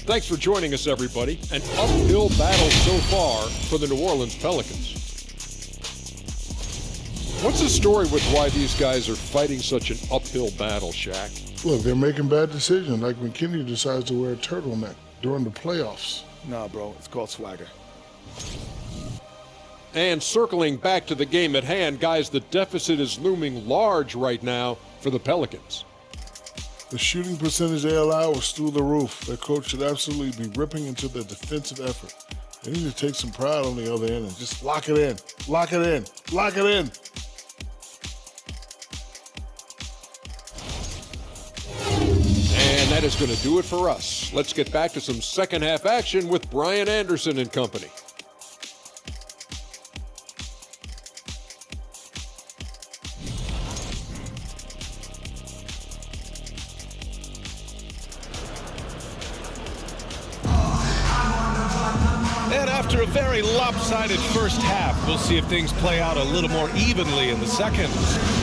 Thanks for joining us, everybody. An uphill battle so far for the New Orleans Pelicans. What's the story with why these guys are fighting such an uphill battle, Shaq? Look, they're making bad decisions, like when Kenny decides to wear a turtleneck during the playoffs. Nah, bro, it's called swagger. And circling back to the game at hand, guys, the deficit is looming large right now for the Pelicans. The shooting percentage they allow was through the roof. Their coach should absolutely be ripping into their defensive effort. They need to take some pride on the other end and just lock it in, lock it in, lock it in. And that is going to do it for us. Let's get back to some second half action with Brian Anderson and company. After a very lopsided first half, we'll see if things play out a little more evenly in the second.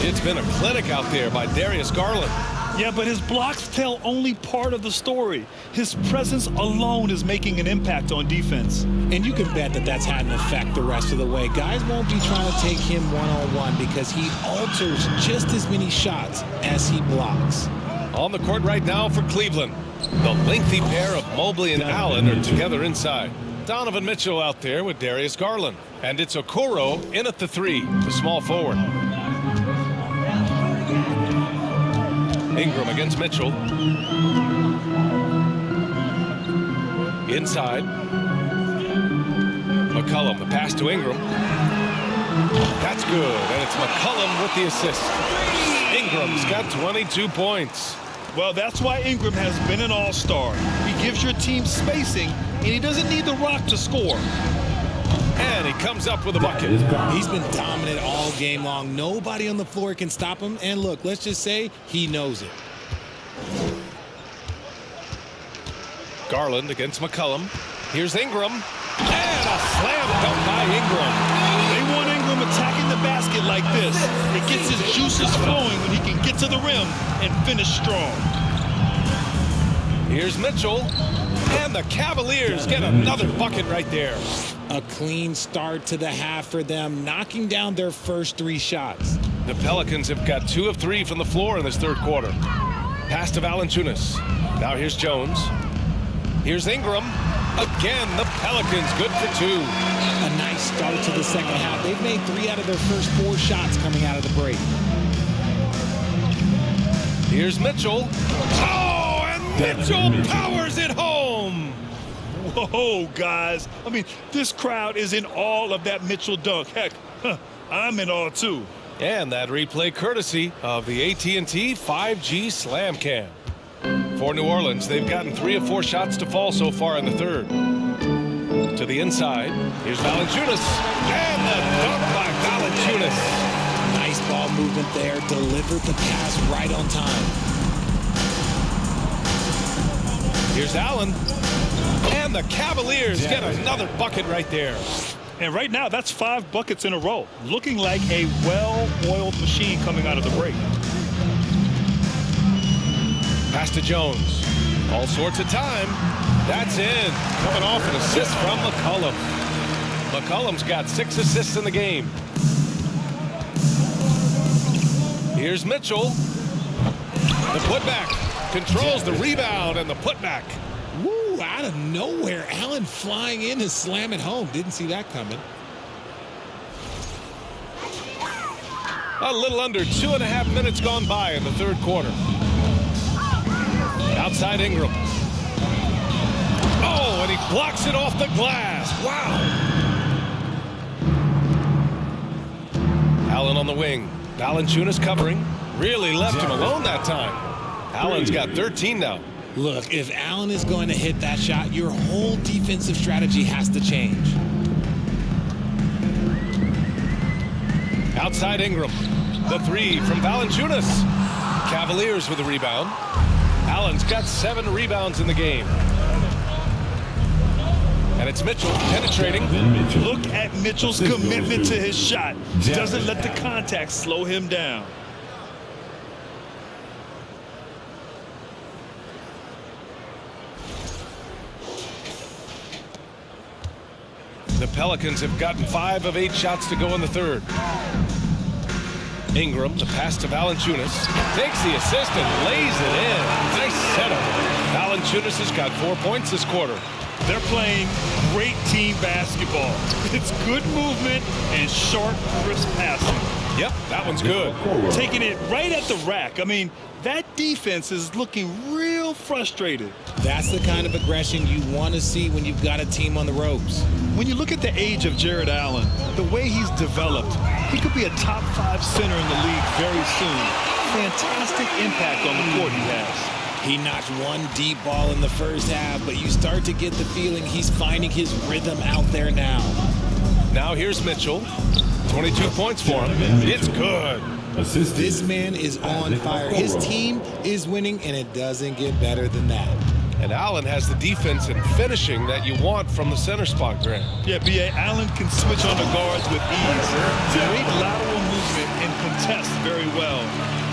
It's been a clinic out there by Darius Garland. Yeah, but his blocks tell only part of the story. His presence alone is making an impact on defense. And you can bet that that's had an effect the rest of the way. Guys won't be trying to take him one-on-one because he alters just as many shots as he blocks. On the court right now for Cleveland, the lengthy pair of Mobley and Allen are together inside. Donovan Mitchell out there with Darius Garland. And it's Okoro in at the 3, the small forward. Ingram against Mitchell. Inside. McCollum, the pass to Ingram. That's good, and it's McCollum with the assist. Ingram's got 22 points. Well, that's why Ingram has been an all-star. He gives your team spacing, and he doesn't need the rock to score. And he comes up with a bucket. He's been dominant all game long. Nobody on the floor can stop him. And look, let's just say he knows it. Garland against McCollum. Here's Ingram. And a slam dunk by Ingram. They want Ingram attacking the basket like this. It gets his juices flowing when he can get to the rim and finish strong. Here's Mitchell. And the Cavaliers get another bucket right there. A clean start to the half for them, knocking down their first 3 shots. The Pelicans have got 2 of 3 from the floor in this third quarter. Pass to Valanciunas. Now here's Jones. Here's Ingram. Again, the Pelicans good for 2. A nice start to the second half. They've made 3 out of their first 4 shots coming out of the break. Here's Mitchell. Oh, and Mitchell powers it home. Whoa, guys. I mean, this crowd is in awe of that Mitchell dunk. Heck, I'm in awe, too. And that replay courtesy of the AT&T 5G Slam Cam. For New Orleans, they've gotten 3 of 4 shots to fall so far in the third. To the inside, here's Valanciunas. And the dunk by Valanciunas. Nice ball movement there. Delivered the pass right on time. Here's Allen. And the Cavaliers get another bucket right there. And right now, that's 5 buckets in a row. Looking like a well-oiled machine coming out of the break. Pass to Jones. All sorts of time. That's in. Coming off an assist from McCollum. McCollum's got 6 assists in the game. Here's Mitchell. The putback. Controls the rebound and the putback. Woo, out of nowhere. Allen flying in to slam it home. Didn't see that coming. A little under 2.5 minutes gone by in the third quarter. Outside Ingram. Oh, and he blocks it off the glass. Wow. Allen on the wing. Valanciunas covering. Really left him alone that time. Allen's got 13 now. Look, if Allen is going to hit that shot, your whole defensive strategy has to change. Outside Ingram. The 3 from Valanciunas. Cavaliers with a rebound. Allen's got 7 rebounds in the game. And it's Mitchell penetrating. Look at Mitchell's commitment to his shot. Doesn't let the contact slow him down. The Pelicans have gotten 5 of 8 shots to go in the third. Ingram, the pass to Valanciunas, takes the assist and lays it in. Nice setup. Valanciunas has got 4 points this quarter. They're playing great team basketball. It's good movement and sharp, crisp passing. Yep, that one's good. Taking it right at the rack. I mean, that defense is looking real frustrated. That's the kind of aggression you want to see when you've got a team on the ropes. When you look at the age of Jared Allen, the way he's developed, he could be a top 5 center in the league very soon. Fantastic impact on the court he has. He knocked 1 deep ball in the first half, but you start to get the feeling he's finding his rhythm out there now. Now here's Mitchell. 22 points for him. It's good. This man is on fire. His team is winning, and it doesn't get better than that. And Allen has the defense and finishing that you want from the center spot, Grant. Yeah, B.A. Allen can switch on the guards with ease. Great lateral movement and contest very well.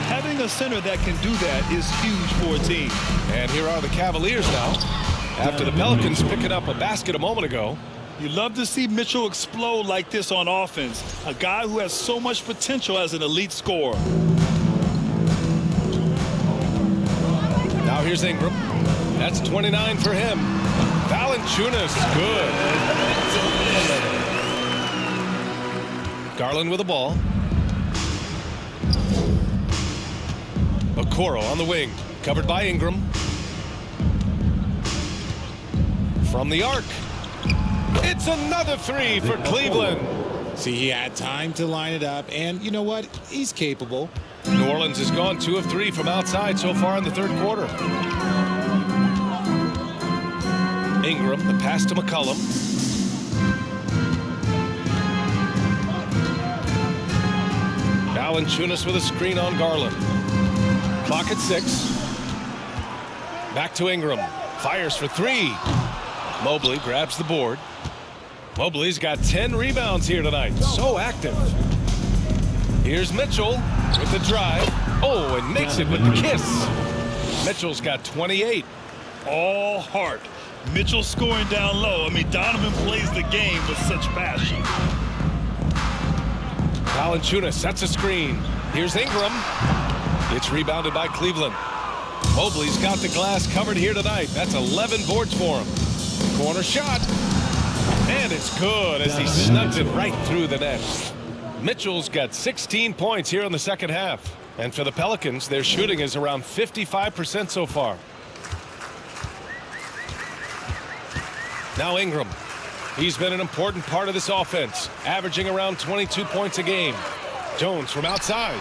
Having a center that can do that is huge for a team. And here are the Cavaliers now. After the Pelicans picking up a basket a moment ago. You love to see Mitchell explode like this on offense. A guy who has so much potential as an elite scorer. Now here's Ingram. That's 29 for him. Valanciunas, good. Garland with the ball. Okoro on the wing, covered by Ingram. From the arc. It's another three for Cleveland. See, he had time to line it up, and you know what? He's capable. New Orleans has gone 2 of 3 from outside so far in the third quarter. Ingram, the pass to McCollum. Valanciunas with a screen on Garland. Clock at 6. Back to Ingram. Fires for 3. Mobley grabs the board. Mobley's got 10 rebounds here tonight. So active. Here's Mitchell with the drive. Oh, and makes it with the kiss. Mitchell's got 28. All heart. Mitchell scoring down low. I mean, Donovan plays the game with such passion. Valanciunas sets a screen. Here's Ingram. It's rebounded by Cleveland. Mobley's got the glass covered here tonight. That's 11 boards for him. Corner shot. And it's good as he snugs it right through the net. Mitchell's got 16 points here in the second half. And for the Pelicans, their shooting is around 55% so far. Now Ingram. He's been an important part of this offense, averaging around 22 points a game. Jones from outside.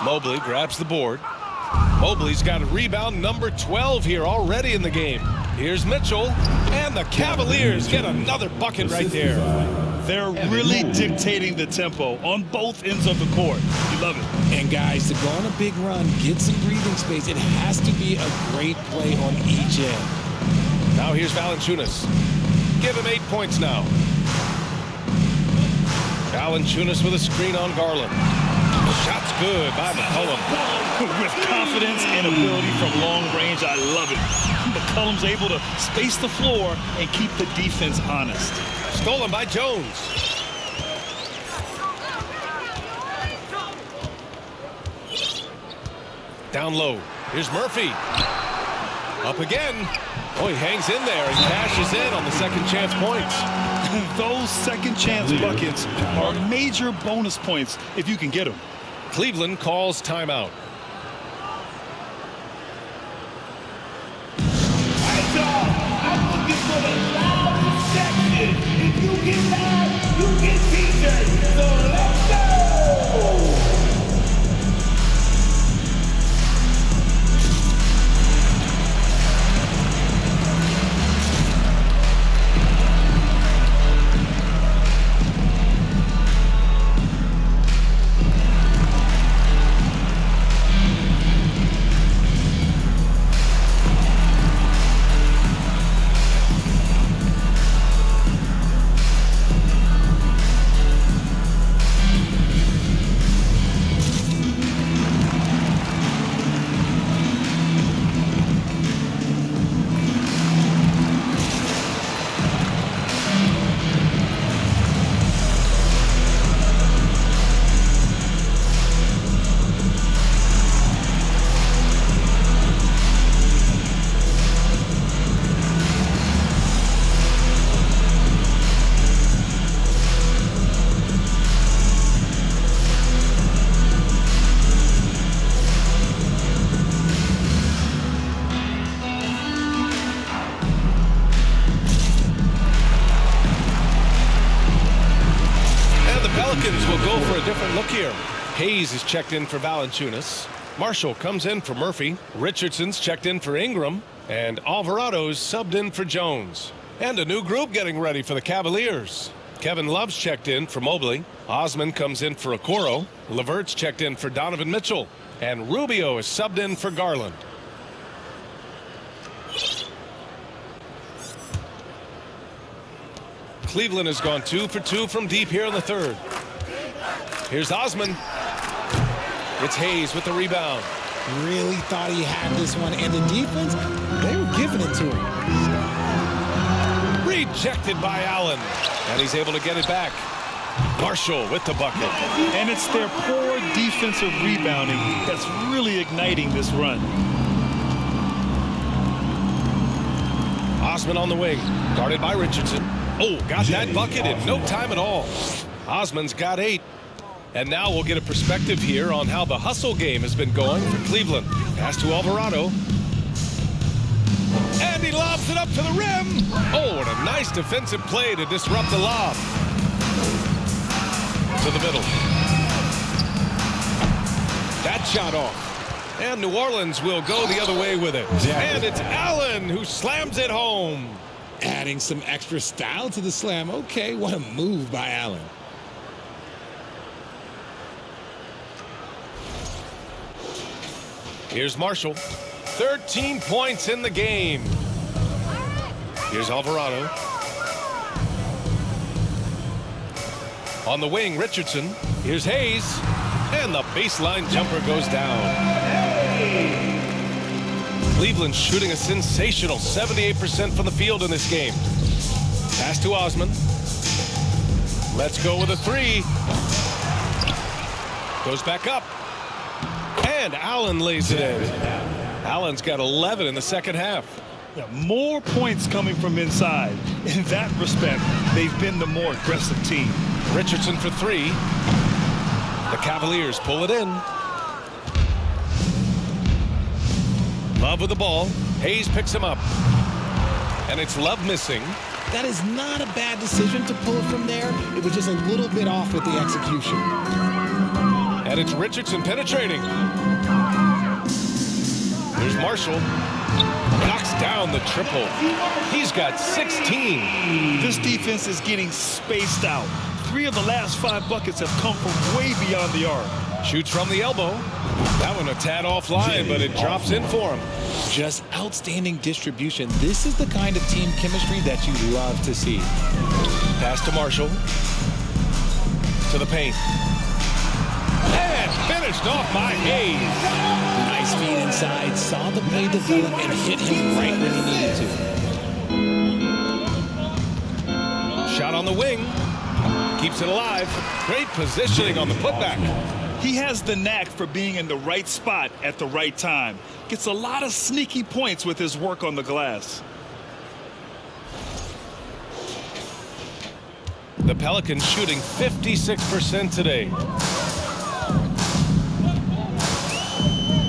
Mobley grabs the board. Mobley's got a rebound number 12 here already in the game. Here's Mitchell, and the Cavaliers get another bucket right there. They're really dictating the tempo on both ends of the court. You love it. And guys, to go on a big run, get some breathing space, it has to be a great play on each end. Now here's Valanciunas. Give him 8 points now. Valanciunas with a screen on Garland. Shot's good by McCollum. With confidence and ability from long range, I love it. McCollum's able to space the floor and keep the defense honest. Stolen by Jones. Down low. Here's Murphy. Up again. Oh, he hangs in there and cashes in on the second chance points. Those second chance buckets are major bonus points if you can get them. Cleveland calls timeout. I'm looking for the loudest section. If you get loud, you get featured. So let's go! Pelicans will go for a different look here. Hayes is checked in for Valanciunas. Marshall comes in for Murphy. Richardson's checked in for Ingram. And Alvarado's subbed in for Jones. And a new group getting ready for the Cavaliers. Kevin Love's checked in for Mobley. Osman comes in for Okoro. Levert's checked in for Donovan Mitchell. And Rubio is subbed in for Garland. Cleveland has gone 2 for 2 from deep here in the third. Here's Osman. It's Hayes with the rebound. Really thought he had this one, and the defense, they were giving it to him. Rejected by Allen, and he's able to get it back. Marshall with the bucket. And it's their poor defensive rebounding that's really igniting this run. Osman on the wing, guarded by Richardson. Oh, got that bucket in no time at all. Osman's got 8. And now we'll get a perspective here on how the hustle game has been going for Cleveland. Pass to Alvarado. And he lobs it up to the rim. Oh, and a nice defensive play to disrupt the lob. To the middle. That shot off. And New Orleans will go the other way with it. And it's Allen who slams it home. Adding some extra style to the slam. Okay, what a move by Allen. Here's Marshall. 13 points in the game. Here's Alvarado. On the wing, Richardson. Here's Hayes. And the baseline jumper goes down. Cleveland shooting a sensational 78% from the field in this game. Pass to Osman. Let's go with a three. Goes back up. And Allen lays it in. Allen's got 11 in the second half. Yeah, more points coming from inside. In that respect, they've been the more aggressive team. Richardson for three. The Cavaliers pull it in. Love with the ball. Hayes picks him up. And it's Love missing. That is not a bad decision to pull it from there. It was just a little bit off with the execution. And it's Richardson penetrating. There's Marshall. Knocks down the triple. He's got 16. This defense is getting spaced out. 3 of the last 5 buckets have come from way beyond the arc. Shoots from the elbow. That one a tad offline, but it drops in for him. Just outstanding distribution. This is the kind of team chemistry that you love to see. Pass to Marshall. To the paint. And finished off by Hayes. Nice feed inside. Saw the play develop and hit him right when he needed to. Shot on the wing. Keeps it alive. Great positioning on the putback. He has the knack for being in the right spot at the right time. Gets a lot of sneaky points with his work on the glass. The Pelicans shooting 56% today.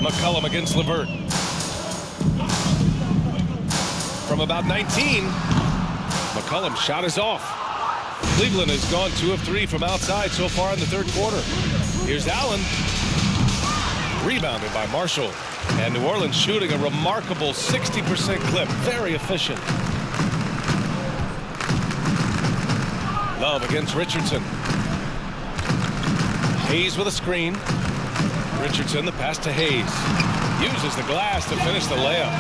McCollum against LeVert. From about 19, McCollum's shot is off. Cleveland has gone 2 of 3 from outside so far in the third quarter. Here's Allen. Rebounded by Marshall. And New Orleans shooting a remarkable 60% clip. Very efficient. Love against Richardson. Hayes with a screen. Richardson, the pass to Hayes. Uses the glass to finish the layup.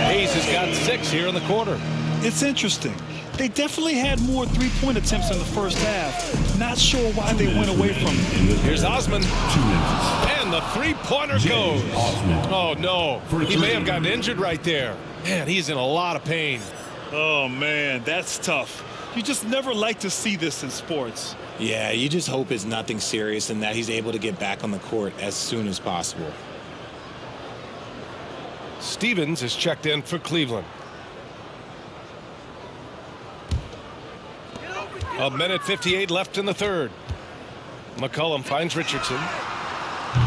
Hayes has got 6 here in the quarter. It's interesting. They definitely had more three-point attempts in the first half. Not sure why they went away from it. Here's Osman. And the three-pointer goes. Oh, no. He may have gotten injured right there. Man, he's in a lot of pain. Oh, man, that's tough. You just never like to see this in sports. Yeah, you just hope it's nothing serious and that he's able to get back on the court as soon as possible. Stevens is checked in for Cleveland. A minute 58 left in the third. McCollum finds Richardson.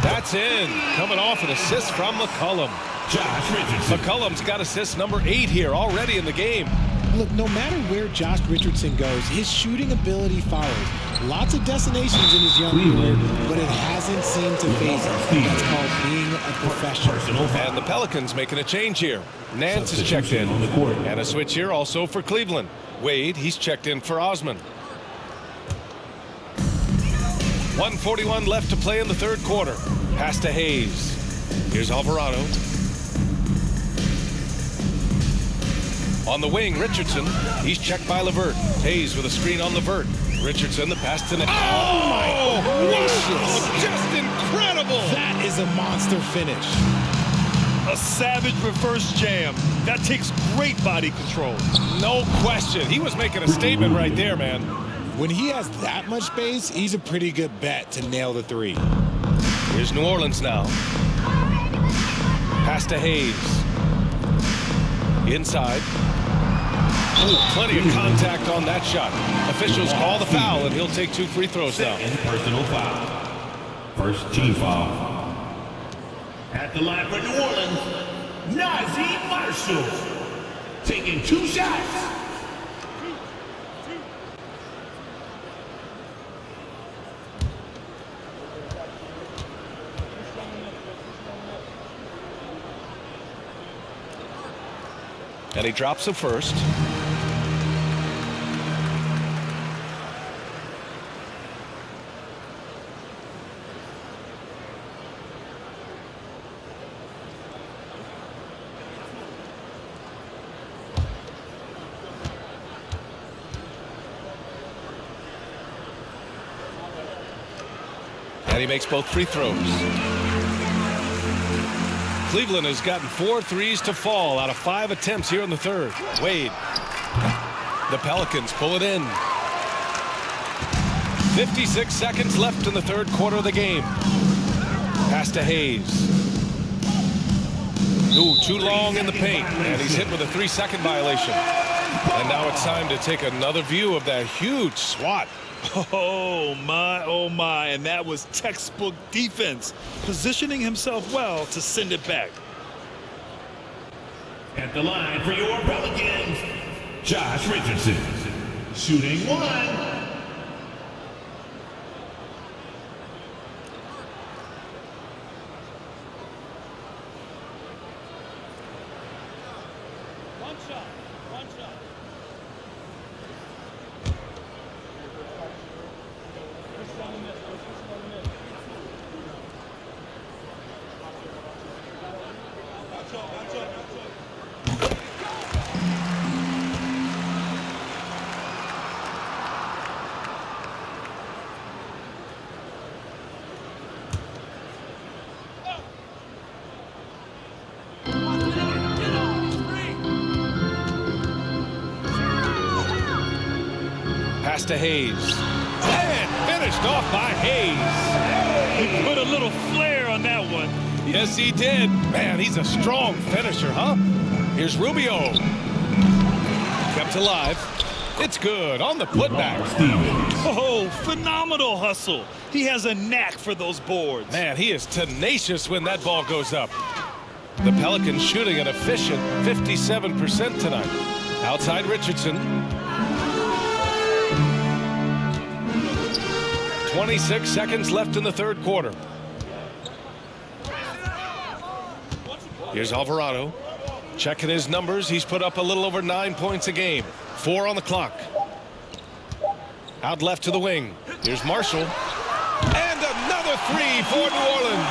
That's in. Coming off an assist from McCollum. Josh Richardson. McCollum's got assist number 8 here already in the game. Look, no matter where Josh Richardson goes, his shooting ability follows. Lots of destinations in his young career, but it hasn't seemed to phase him. That's called being a professional. And the Pelicans making a change here. Nance is checked in. And a switch here also for Cleveland. Wade, he's checked in for Osman. 1:41 left to play in the third quarter. Pass to Hayes. Here's Alvarado. On the wing, Richardson. He's checked by LeVert. Hayes with a screen on LeVert. Richardson, the pass to Nick. Oh, my gracious. Just incredible. That is a monster finish. A savage reverse jam. That takes great body control. No question. He was making a statement right there, man. When he has that much space, he's a pretty good bet to nail the three. Here's New Orleans now. Pass to Hayes. Inside. Ooh, plenty of contact on that shot. Officials call the foul, and he'll take 2 free throws now. And personal foul. First team foul. At the line for New Orleans, Najee Marshall. Taking 2 shots. And he drops the first. And he makes both free throws. Cleveland has gotten 4 threes to fall out of 5 attempts here in the third. Wade. The Pelicans pull it in. 56 seconds left in the third quarter of the game. Pass to Hayes. Ooh, too long in the paint, and he's hit with a 3-second violation. And now it's time to take another view of that huge swat. Oh my, and that was textbook defense, positioning himself well to send it back. At the line for your Pelicans, Josh Richardson. Shooting 1. Pass to Hayes. And finished off by Hayes. He put a little flair on that one. Yes, he did. Man, he's a strong finisher, huh? Here's Rubio. Kept alive. It's good on the putback. Oh, phenomenal hustle. He has a knack for those boards. Man, he is tenacious when that ball goes up. The Pelicans shooting an efficient 57% tonight. Outside Richardson. 26 seconds left in the third quarter. Here's Alvarado. Checking his numbers. He's put up a little over 9 points a game. 4 on the clock. Out left to the wing. Here's Marshall. And another 3 for New Orleans.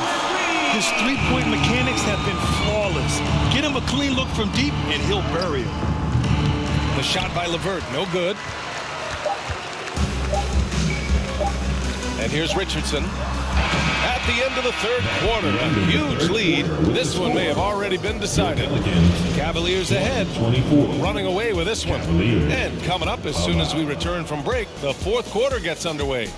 His three-point mechanics have been flawless. Get him a clean look from deep, and he'll bury him. The shot by LeVert, no good. And here's Richardson. At the end of the third quarter, a huge lead. This one may have already been decided. Cavaliers ahead, running away with this one. And coming up as soon as we return from break, the fourth quarter gets underway.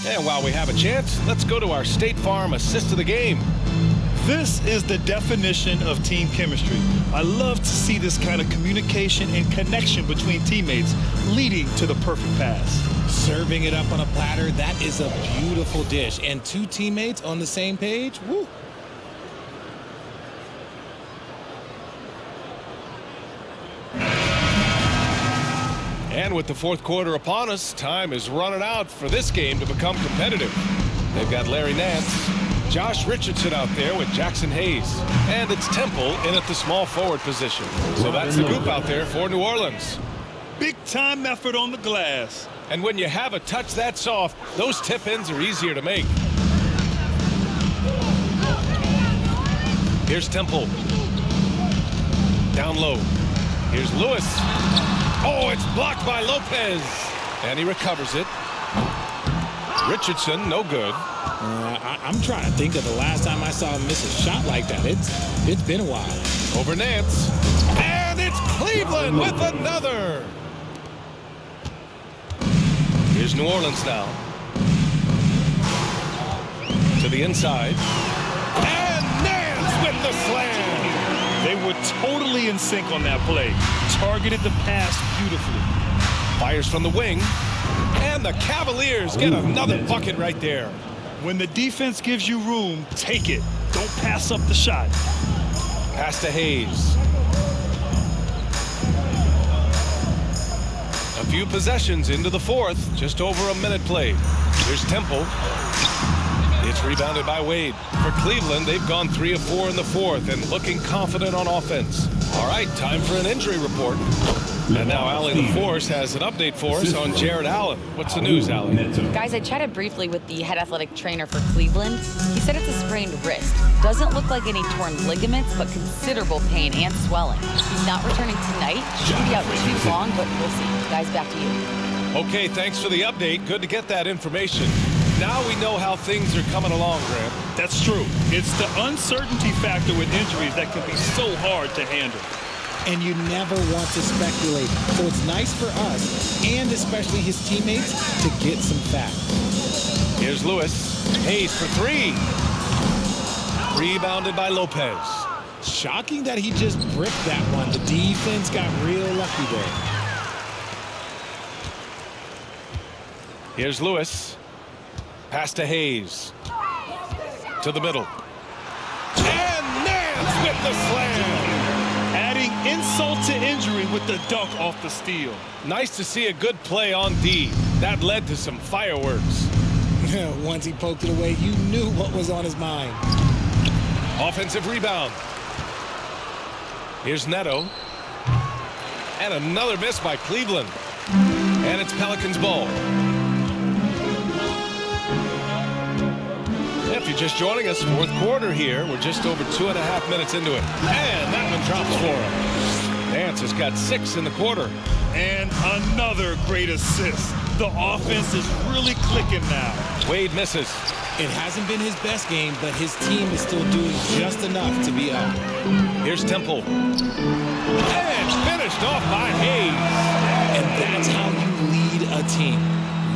And while we have a chance, let's go to our State Farm assist of the game. This is the definition of team chemistry. I love to see this kind of communication and connection between teammates leading to the perfect pass. Serving it up on a platter, that is a beautiful dish. And 2 teammates on the same page, woo. And with the fourth quarter upon us, time is running out for this game to become competitive. They've got Larry Nance, Josh Richardson out there with Jackson Hayes. And it's Temple in at the small forward position. So that's the group out there for New Orleans. Big time effort on the glass. And when you have a touch that soft, those tip-ins are easier to make. Here's Temple. Down low. Here's Lewis. Oh, it's blocked by Lopez. And he recovers it. Richardson, no good. I'm trying to think of the last time I saw him miss a shot like that. It's been a while. Over Nance. And it's Cleveland with another. Here's New Orleans now. To the inside. And Nance with the slam. They were totally in sync on that play. Targeted the pass beautifully. Fires from the wing. And the Cavaliers get another bucket right there. When the defense gives you room, take it. Don't pass up the shot. Pass to Hayes. A few possessions into the fourth. Just over a minute played. Here's Temple. It's rebounded by Wade. For Cleveland, they've gone 3 of 4 in the fourth and looking confident on offense. All right, time for an injury report. And now Allie the Force has an update for us on Jared Allen. What's the news, Allie? Guys, I chatted briefly with the head athletic trainer for Cleveland. He said it's a sprained wrist. Doesn't look like any torn ligaments, but considerable pain and swelling. He's not returning tonight. Shouldn't be out too long, but we'll see. Guys, back to you. Okay, thanks for the update. Good to get that information. Now we know how things are coming along, Grant. That's true. It's the uncertainty factor with injuries that can be so hard to handle. And you never want to speculate. So it's nice for us, and especially his teammates, to get some facts. Here's Lewis. Hayes for 3. Rebounded by Lopez. Shocking that he just bricked that one. The defense got real lucky there. Here's Lewis. Pass to Hayes. To the middle. And Nance with the slam. Adding insult to injury with the dunk off the steal. Nice to see a good play on D. That led to some fireworks. Once he poked it away, you knew what was on his mind. Offensive rebound. Here's Neto. And another miss by Cleveland. And it's Pelicans ball. If you're just joining us, fourth quarter here. We're just over 2.5 minutes into it. And that one drops for him. Nance has got 6 in the quarter. And another great assist. The offense is really clicking now. Wade misses. It hasn't been his best game, but his team is still doing just enough to be up. Here's Temple. And finished off by Hayes. And that's how you lead a team.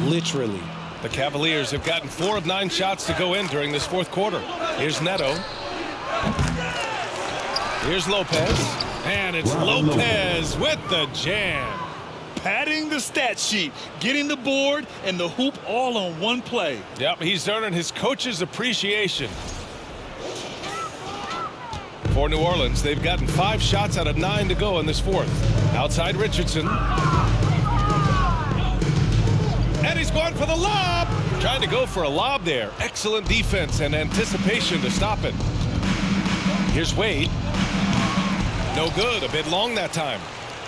Literally. The Cavaliers have gotten 4 of 9 shots to go in during this fourth quarter. Here's Neto. Here's Lopez. And it's Lopez with the jam. Padding the stat sheet, getting the board and the hoop all on one play. Yep, he's earning his coach's appreciation. For New Orleans, they've gotten 5 shots out of 9 to go in this fourth. Outside Richardson. And he's going for the lob. Trying to go for a lob there. Excellent defense and anticipation to stop it. Here's Wade. No good. A bit long that time.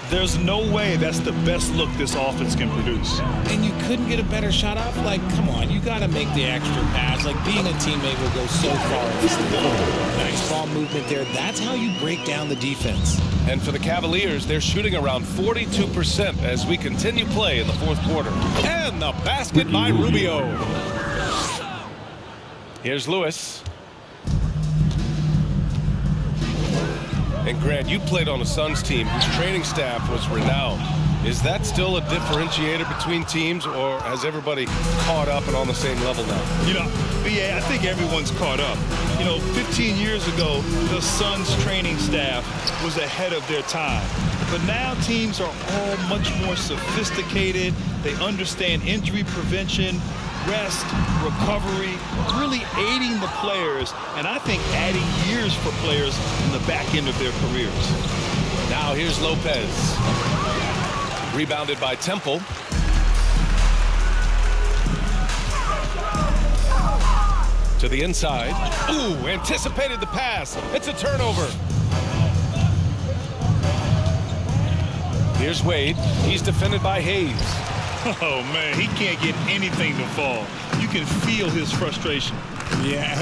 There's no way that's the best look this offense can produce. And you couldn't get a better shot off? Like, come on, you got to make the extra pass. Like, being a teammate will go so far in this league. Nice ball movement there. That's how you break down the defense. And for the Cavaliers, they're shooting around 42% as we continue play in the fourth quarter. And the basket by Rubio. Here's Lewis. And Grant, you played on a Suns team whose training staff was renowned. Is that still a differentiator between teams, or has everybody caught up and on the same level now? You know, yeah, I think everyone's caught up. You know, 15 years ago, the Suns training staff was ahead of their time. But now teams are all much more sophisticated. They understand injury prevention, rest, recovery, really aiding the players, and I think adding years for players in the back end of their careers. Now here's Lopez. Rebounded by Temple. To the inside. Ooh, anticipated the pass. It's a turnover. Here's Wade. He's defended by Hayes. Oh, man, he can't get anything to fall. You can feel his frustration. Yeah,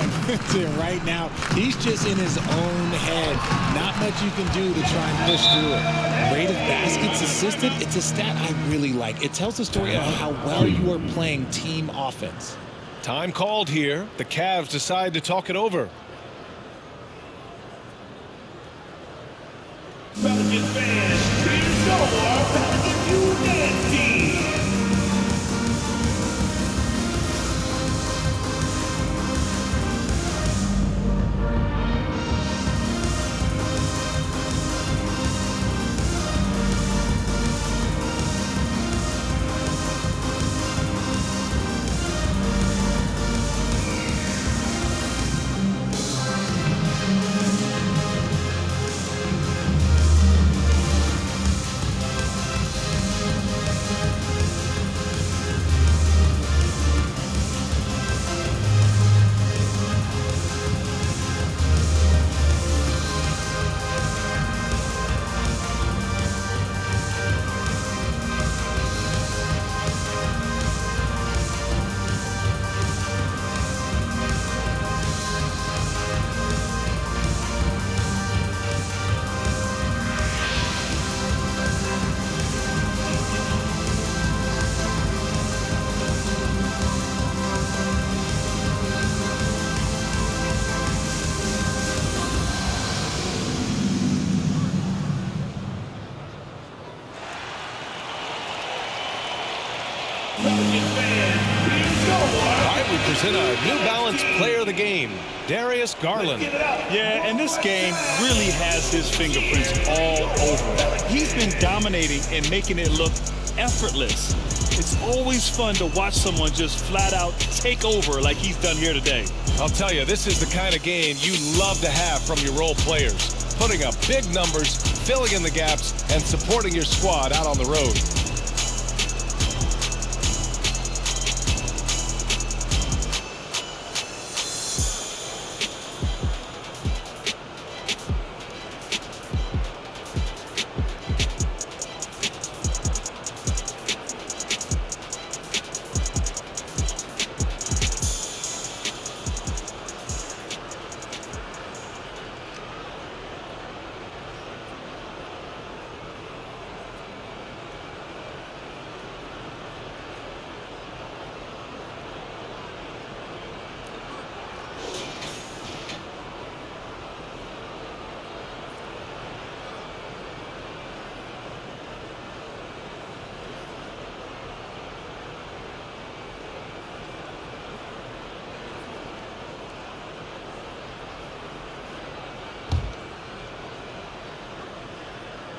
right now, he's just in his own head. Not much you can do to try and push through it. Rate of baskets assisted, it's a stat I really like. It tells a story about how well you are playing team offense. Time called here. The Cavs decide to talk it over. Pelicans fans, here's your Pelicans You Dance Team. All right, we present our New Balance Player of the Game, Darius Garland. Yeah, and this game really has his fingerprints all over it. He's been dominating and making it look effortless. It's always fun to watch someone just flat out take over like he's done here today. I'll tell you, this is the kind of game you love to have from your role players. Putting up big numbers, filling in the gaps, and supporting your squad out on the road.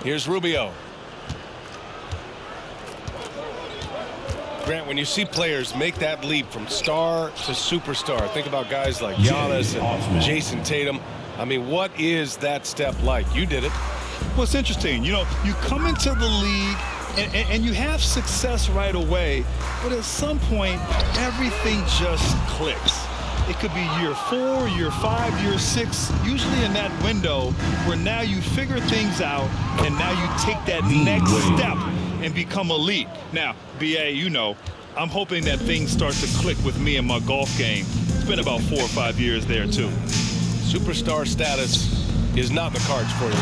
Here's Rubio. Grant, when you see players make that leap from star to superstar, think about guys like Giannis and Jason Tatum. I mean, what is that step like? You did it. Well, it's interesting. You know, you come into the league and you have success right away, but at some point, everything just clicks. It could be year 4, year 5, year 6, usually in that window where now you figure things out and now you take that next step and become elite. Now, BA, you know, I'm hoping that things start to click with me in my golf game. It's been about 4 or 5 years there, too. Superstar status is not in the cards for you.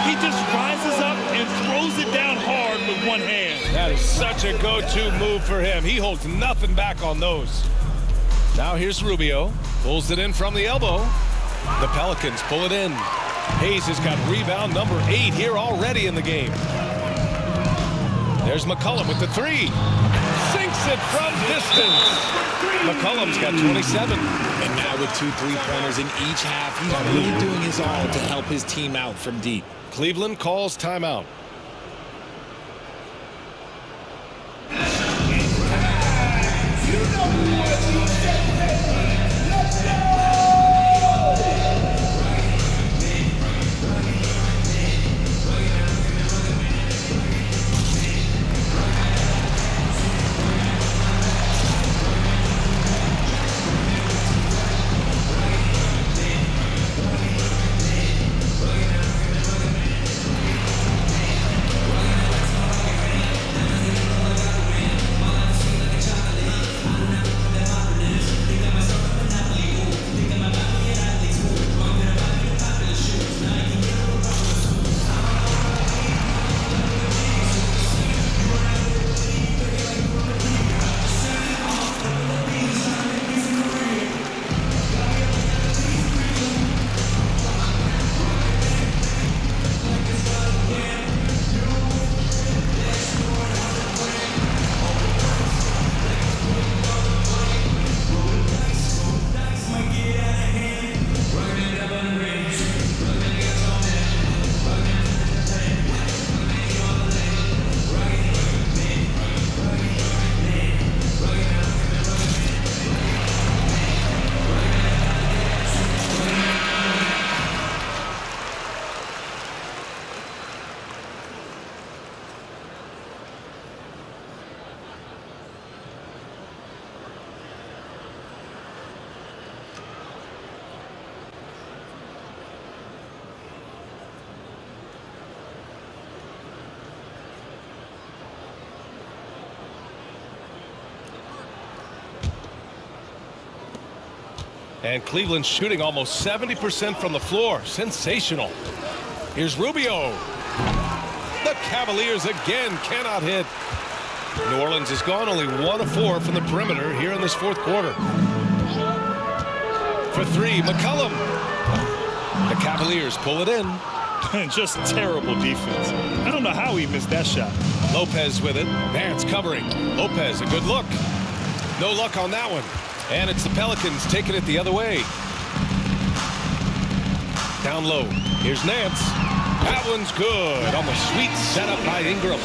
He just rises up and throws it down hard with one hand. That is such a go-to move for him. He holds nothing back on those. Now here's Rubio. Pulls it in from the elbow. The Pelicans pull it in. Hayes has got rebound number 8 here already in the game. There's McCollum with the 3. Sinks it from distance. McCollum's got 27. And now with 2 3-pointers in each half, he's really doing his all to help his team out from deep. Cleveland calls timeout. And Cleveland's shooting almost 70% from the floor. Sensational. Here's Rubio. The Cavaliers again cannot hit. New Orleans has gone only 1 of 4 from the perimeter here in this fourth quarter. For 3, McCollum. The Cavaliers pull it in. Just terrible defense. I don't know how he missed that shot. Lopez with it. Nance covering. Lopez, a good look. No luck on that one. And it's the Pelicans taking it the other way. Down low. Here's Nance. That one's good. On the sweet setup by Ingram.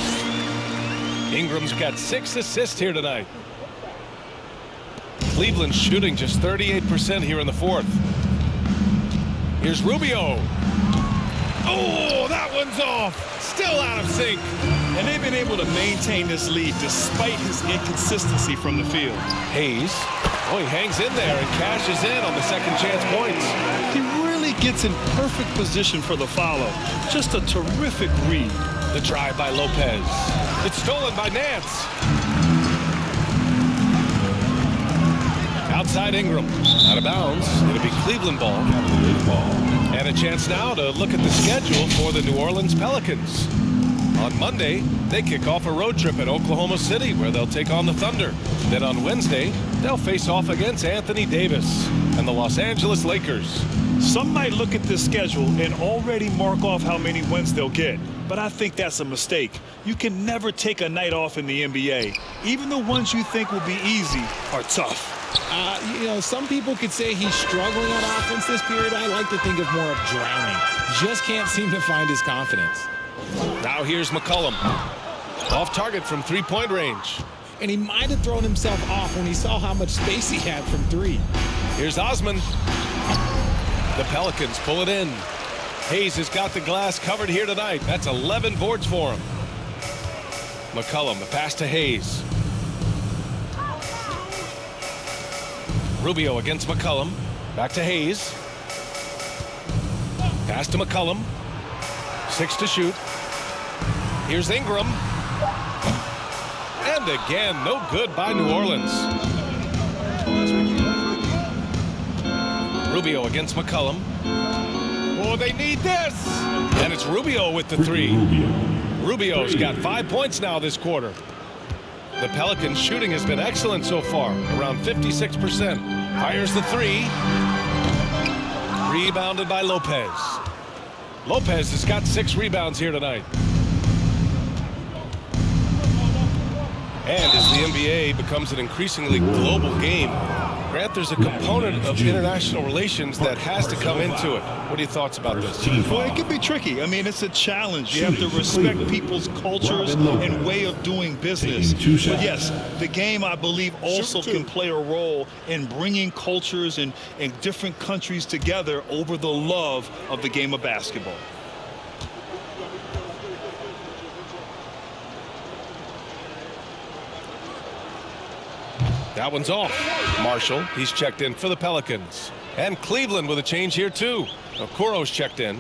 Ingram's got 6 assists here tonight. Cleveland's shooting just 38% here in the fourth. Here's Rubio. Oh, that one's off. Still out of sync. And they've been able to maintain this lead despite his inconsistency from the field. Hayes. Oh, he hangs in there and cashes in on the second chance points. He really gets in perfect position for the follow. Just a terrific read. The drive by Lopez. It's stolen by Nance. Outside Ingram. Out of bounds. It'll be Cleveland ball. And a chance now to look at the schedule for the New Orleans Pelicans. On Monday, they kick off a road trip at Oklahoma City where they'll take on the Thunder. Then on Wednesday, they'll face off against Anthony Davis and the Los Angeles Lakers. Some might look at this schedule and already mark off how many wins they'll get. But I think that's a mistake. You can never take a night off in the NBA. Even the ones you think will be easy are tough. Some people could say he's struggling on offense this period. I like to think of more of drowning. Just can't seem to find his confidence. Now here's McCollum. Off target from three-point range. And he might have thrown himself off when he saw how much space he had from 3. Here's Osman. The Pelicans pull it in. Hayes has got the glass covered here tonight. That's 11 boards for him. McCollum, a pass to Hayes. Rubio against McCollum. Back to Hayes. Pass to McCollum. 6 to shoot. Here's Ingram. And again, no good by New Orleans. Rubio against McCollum. Oh, they need this. And it's Rubio with the 3. Rubio's got 5 points now this quarter. The Pelicans' shooting has been excellent so far, around 56%. Fires the 3. Rebounded by Lopez. Lopez has got 6 rebounds here tonight. And as the NBA becomes an increasingly global game, Grant, there's a component of international relations that has to come into it. What are your thoughts about this? Well, it can be tricky. I mean, it's a challenge. You have to respect people's cultures and way of doing business. But yes, the game, I believe, also can play a role in bringing cultures and different countries together over the love of the game of basketball. That one's off. Marshall, he's checked in for the Pelicans. And Cleveland with a change here, too. Okoro's checked in.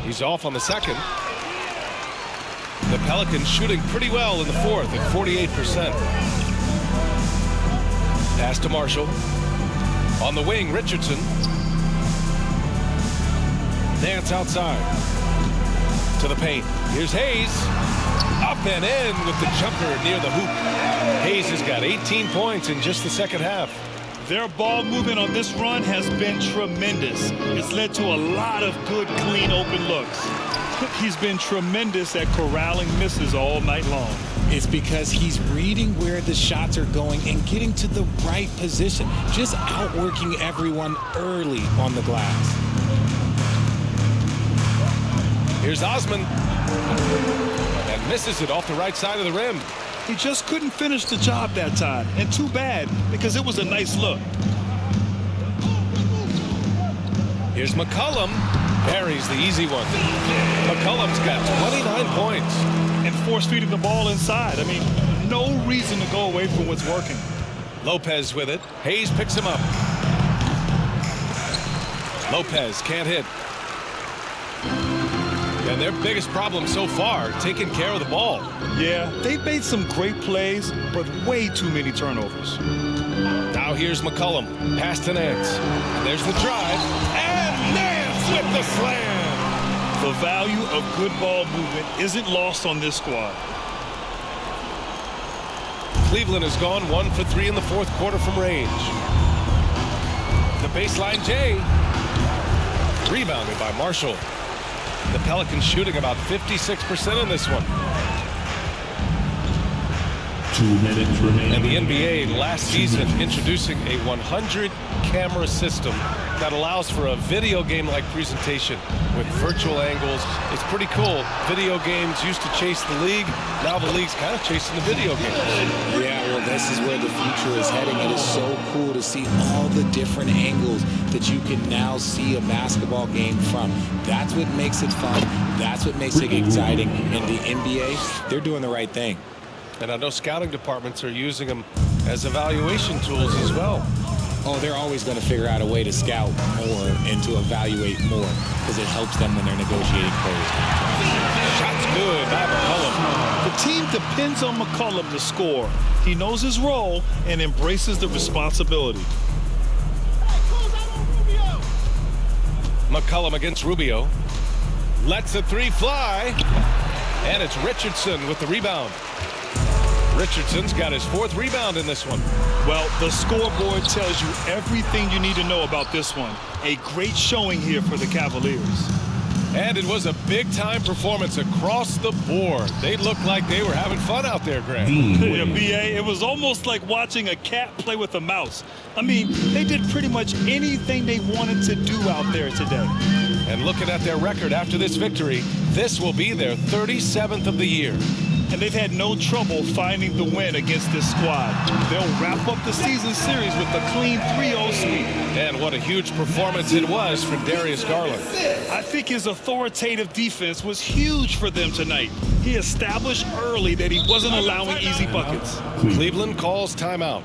He's off on the second. The Pelicans shooting pretty well in the fourth at 48%. Pass to Marshall. On the wing, Richardson. Nance outside. To the paint. Here's Hayes. Up and in with the jumper near the hoop. Hayes has got 18 points in just the second half. Their ball movement on this run has been tremendous. It's led to a lot of good, clean, open looks. He's been tremendous at corralling misses all night long. It's because he's reading where the shots are going and getting to the right position, just outworking everyone early on the glass. Here's Osman. And misses it off the right side of the rim. He just couldn't finish the job that time. And too bad, because it was a nice look. Here's McCollum. Buries the easy one. McCollum's got 29 points. And force-feeding the ball inside. I mean, no reason to go away from what's working. Lopez with it. Hayes picks him up. Lopez can't hit. And their biggest problem so far, taking care of the ball. Yeah, they've made some great plays, but way too many turnovers. Now here's McCollum. Pass to Nance. There's the drive. And Nance with the slam. The value of good ball movement isn't lost on this squad. Cleveland has gone 1 for 3 in the fourth quarter from range. The baseline J. Rebounded by Marshall. The Pelicans shooting about 56% in this one. 2 minutes remaining. And the NBA last season introducing a 100-camera system that allows for a video game-like presentation with virtual angles. It's pretty cool. Video games used to chase the league. Now the league's kind of chasing the video games. Yeah, well, this is where the future is heading. It is so cool to see all the different angles that you can now see a basketball game from. That's what makes it fun. That's what makes it exciting. And the NBA, they're doing the right thing. And I know scouting departments are using them as evaluation tools as well. Oh, they're always going to figure out a way to scout more and to evaluate more because it helps them when they're negotiating players. Shots good by McCollum. The team depends on McCollum to score. He knows his role and embraces the responsibility. McCollum against Rubio. Lets the three fly. And it's Richardson with the rebound. Richardson's got his 4th rebound in this one. Well, the scoreboard tells you everything you need to know about this one. A great showing here for the Cavaliers. And it was a big-time performance across the board. They looked like they were having fun out there, Grant. Yeah, B.A., it was almost like watching a cat play with a mouse. I mean, they did pretty much anything they wanted to do out there today. And looking at their record after this victory, this will be their 37th of the year. And they've had no trouble finding the win against this squad. They'll wrap up the season series with a clean 3-0 sweep. And what a huge performance it was for Darius Garland. I think his authoritative defense was huge for them tonight. He established early that he wasn't allowing easy buckets. Cleveland calls timeout.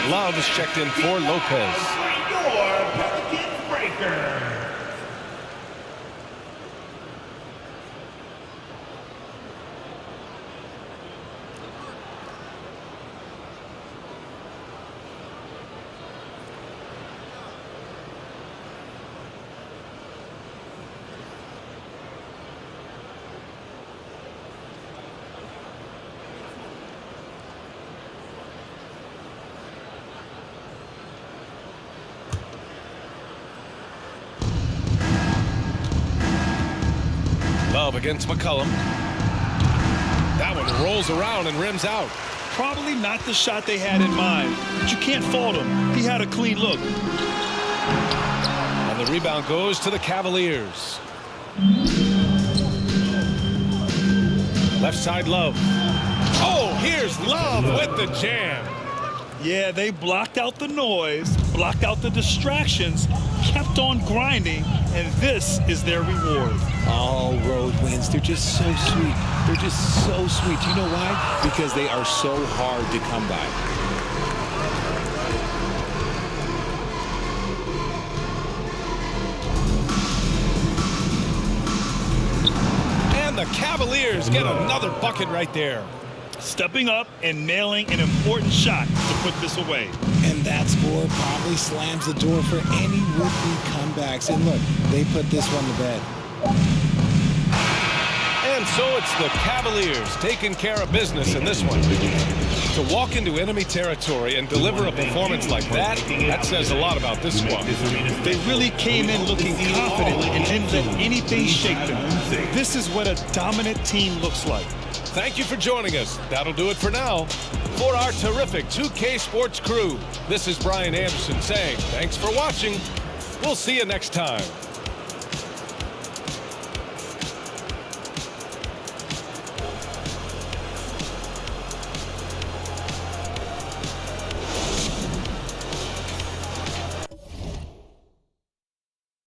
Love is checked in for Lopez. Your Pelicans breaker. Love against McCollum. That one rolls around and rims out. Probably not the shot they had in mind, but you can't fault him. He had a clean look. And the rebound goes to the Cavaliers. Left side, Love. Oh, here's Love with the jam. Yeah, they blocked out the noise, blocked out the distractions, kept on grinding, and this is their reward. All road wins, they're just so sweet. They're just so sweet. You know why? Because they are so hard to come by. And the Cavaliers get another bucket right there. Stepping up and nailing an important shot to put this away. And that score probably slams the door for any would-be comebacks. And look, they put this one to bed. And so it's the Cavaliers taking care of business in this one. To walk into enemy territory and deliver a performance like that says a lot about this squad. They really came in looking confident and didn't let anything shake them. This is what a dominant team looks like. Thank you for joining us. That'll do it for now. For our terrific 2K Sports crew, this is Brian Anderson saying thanks for watching. We'll see you next time.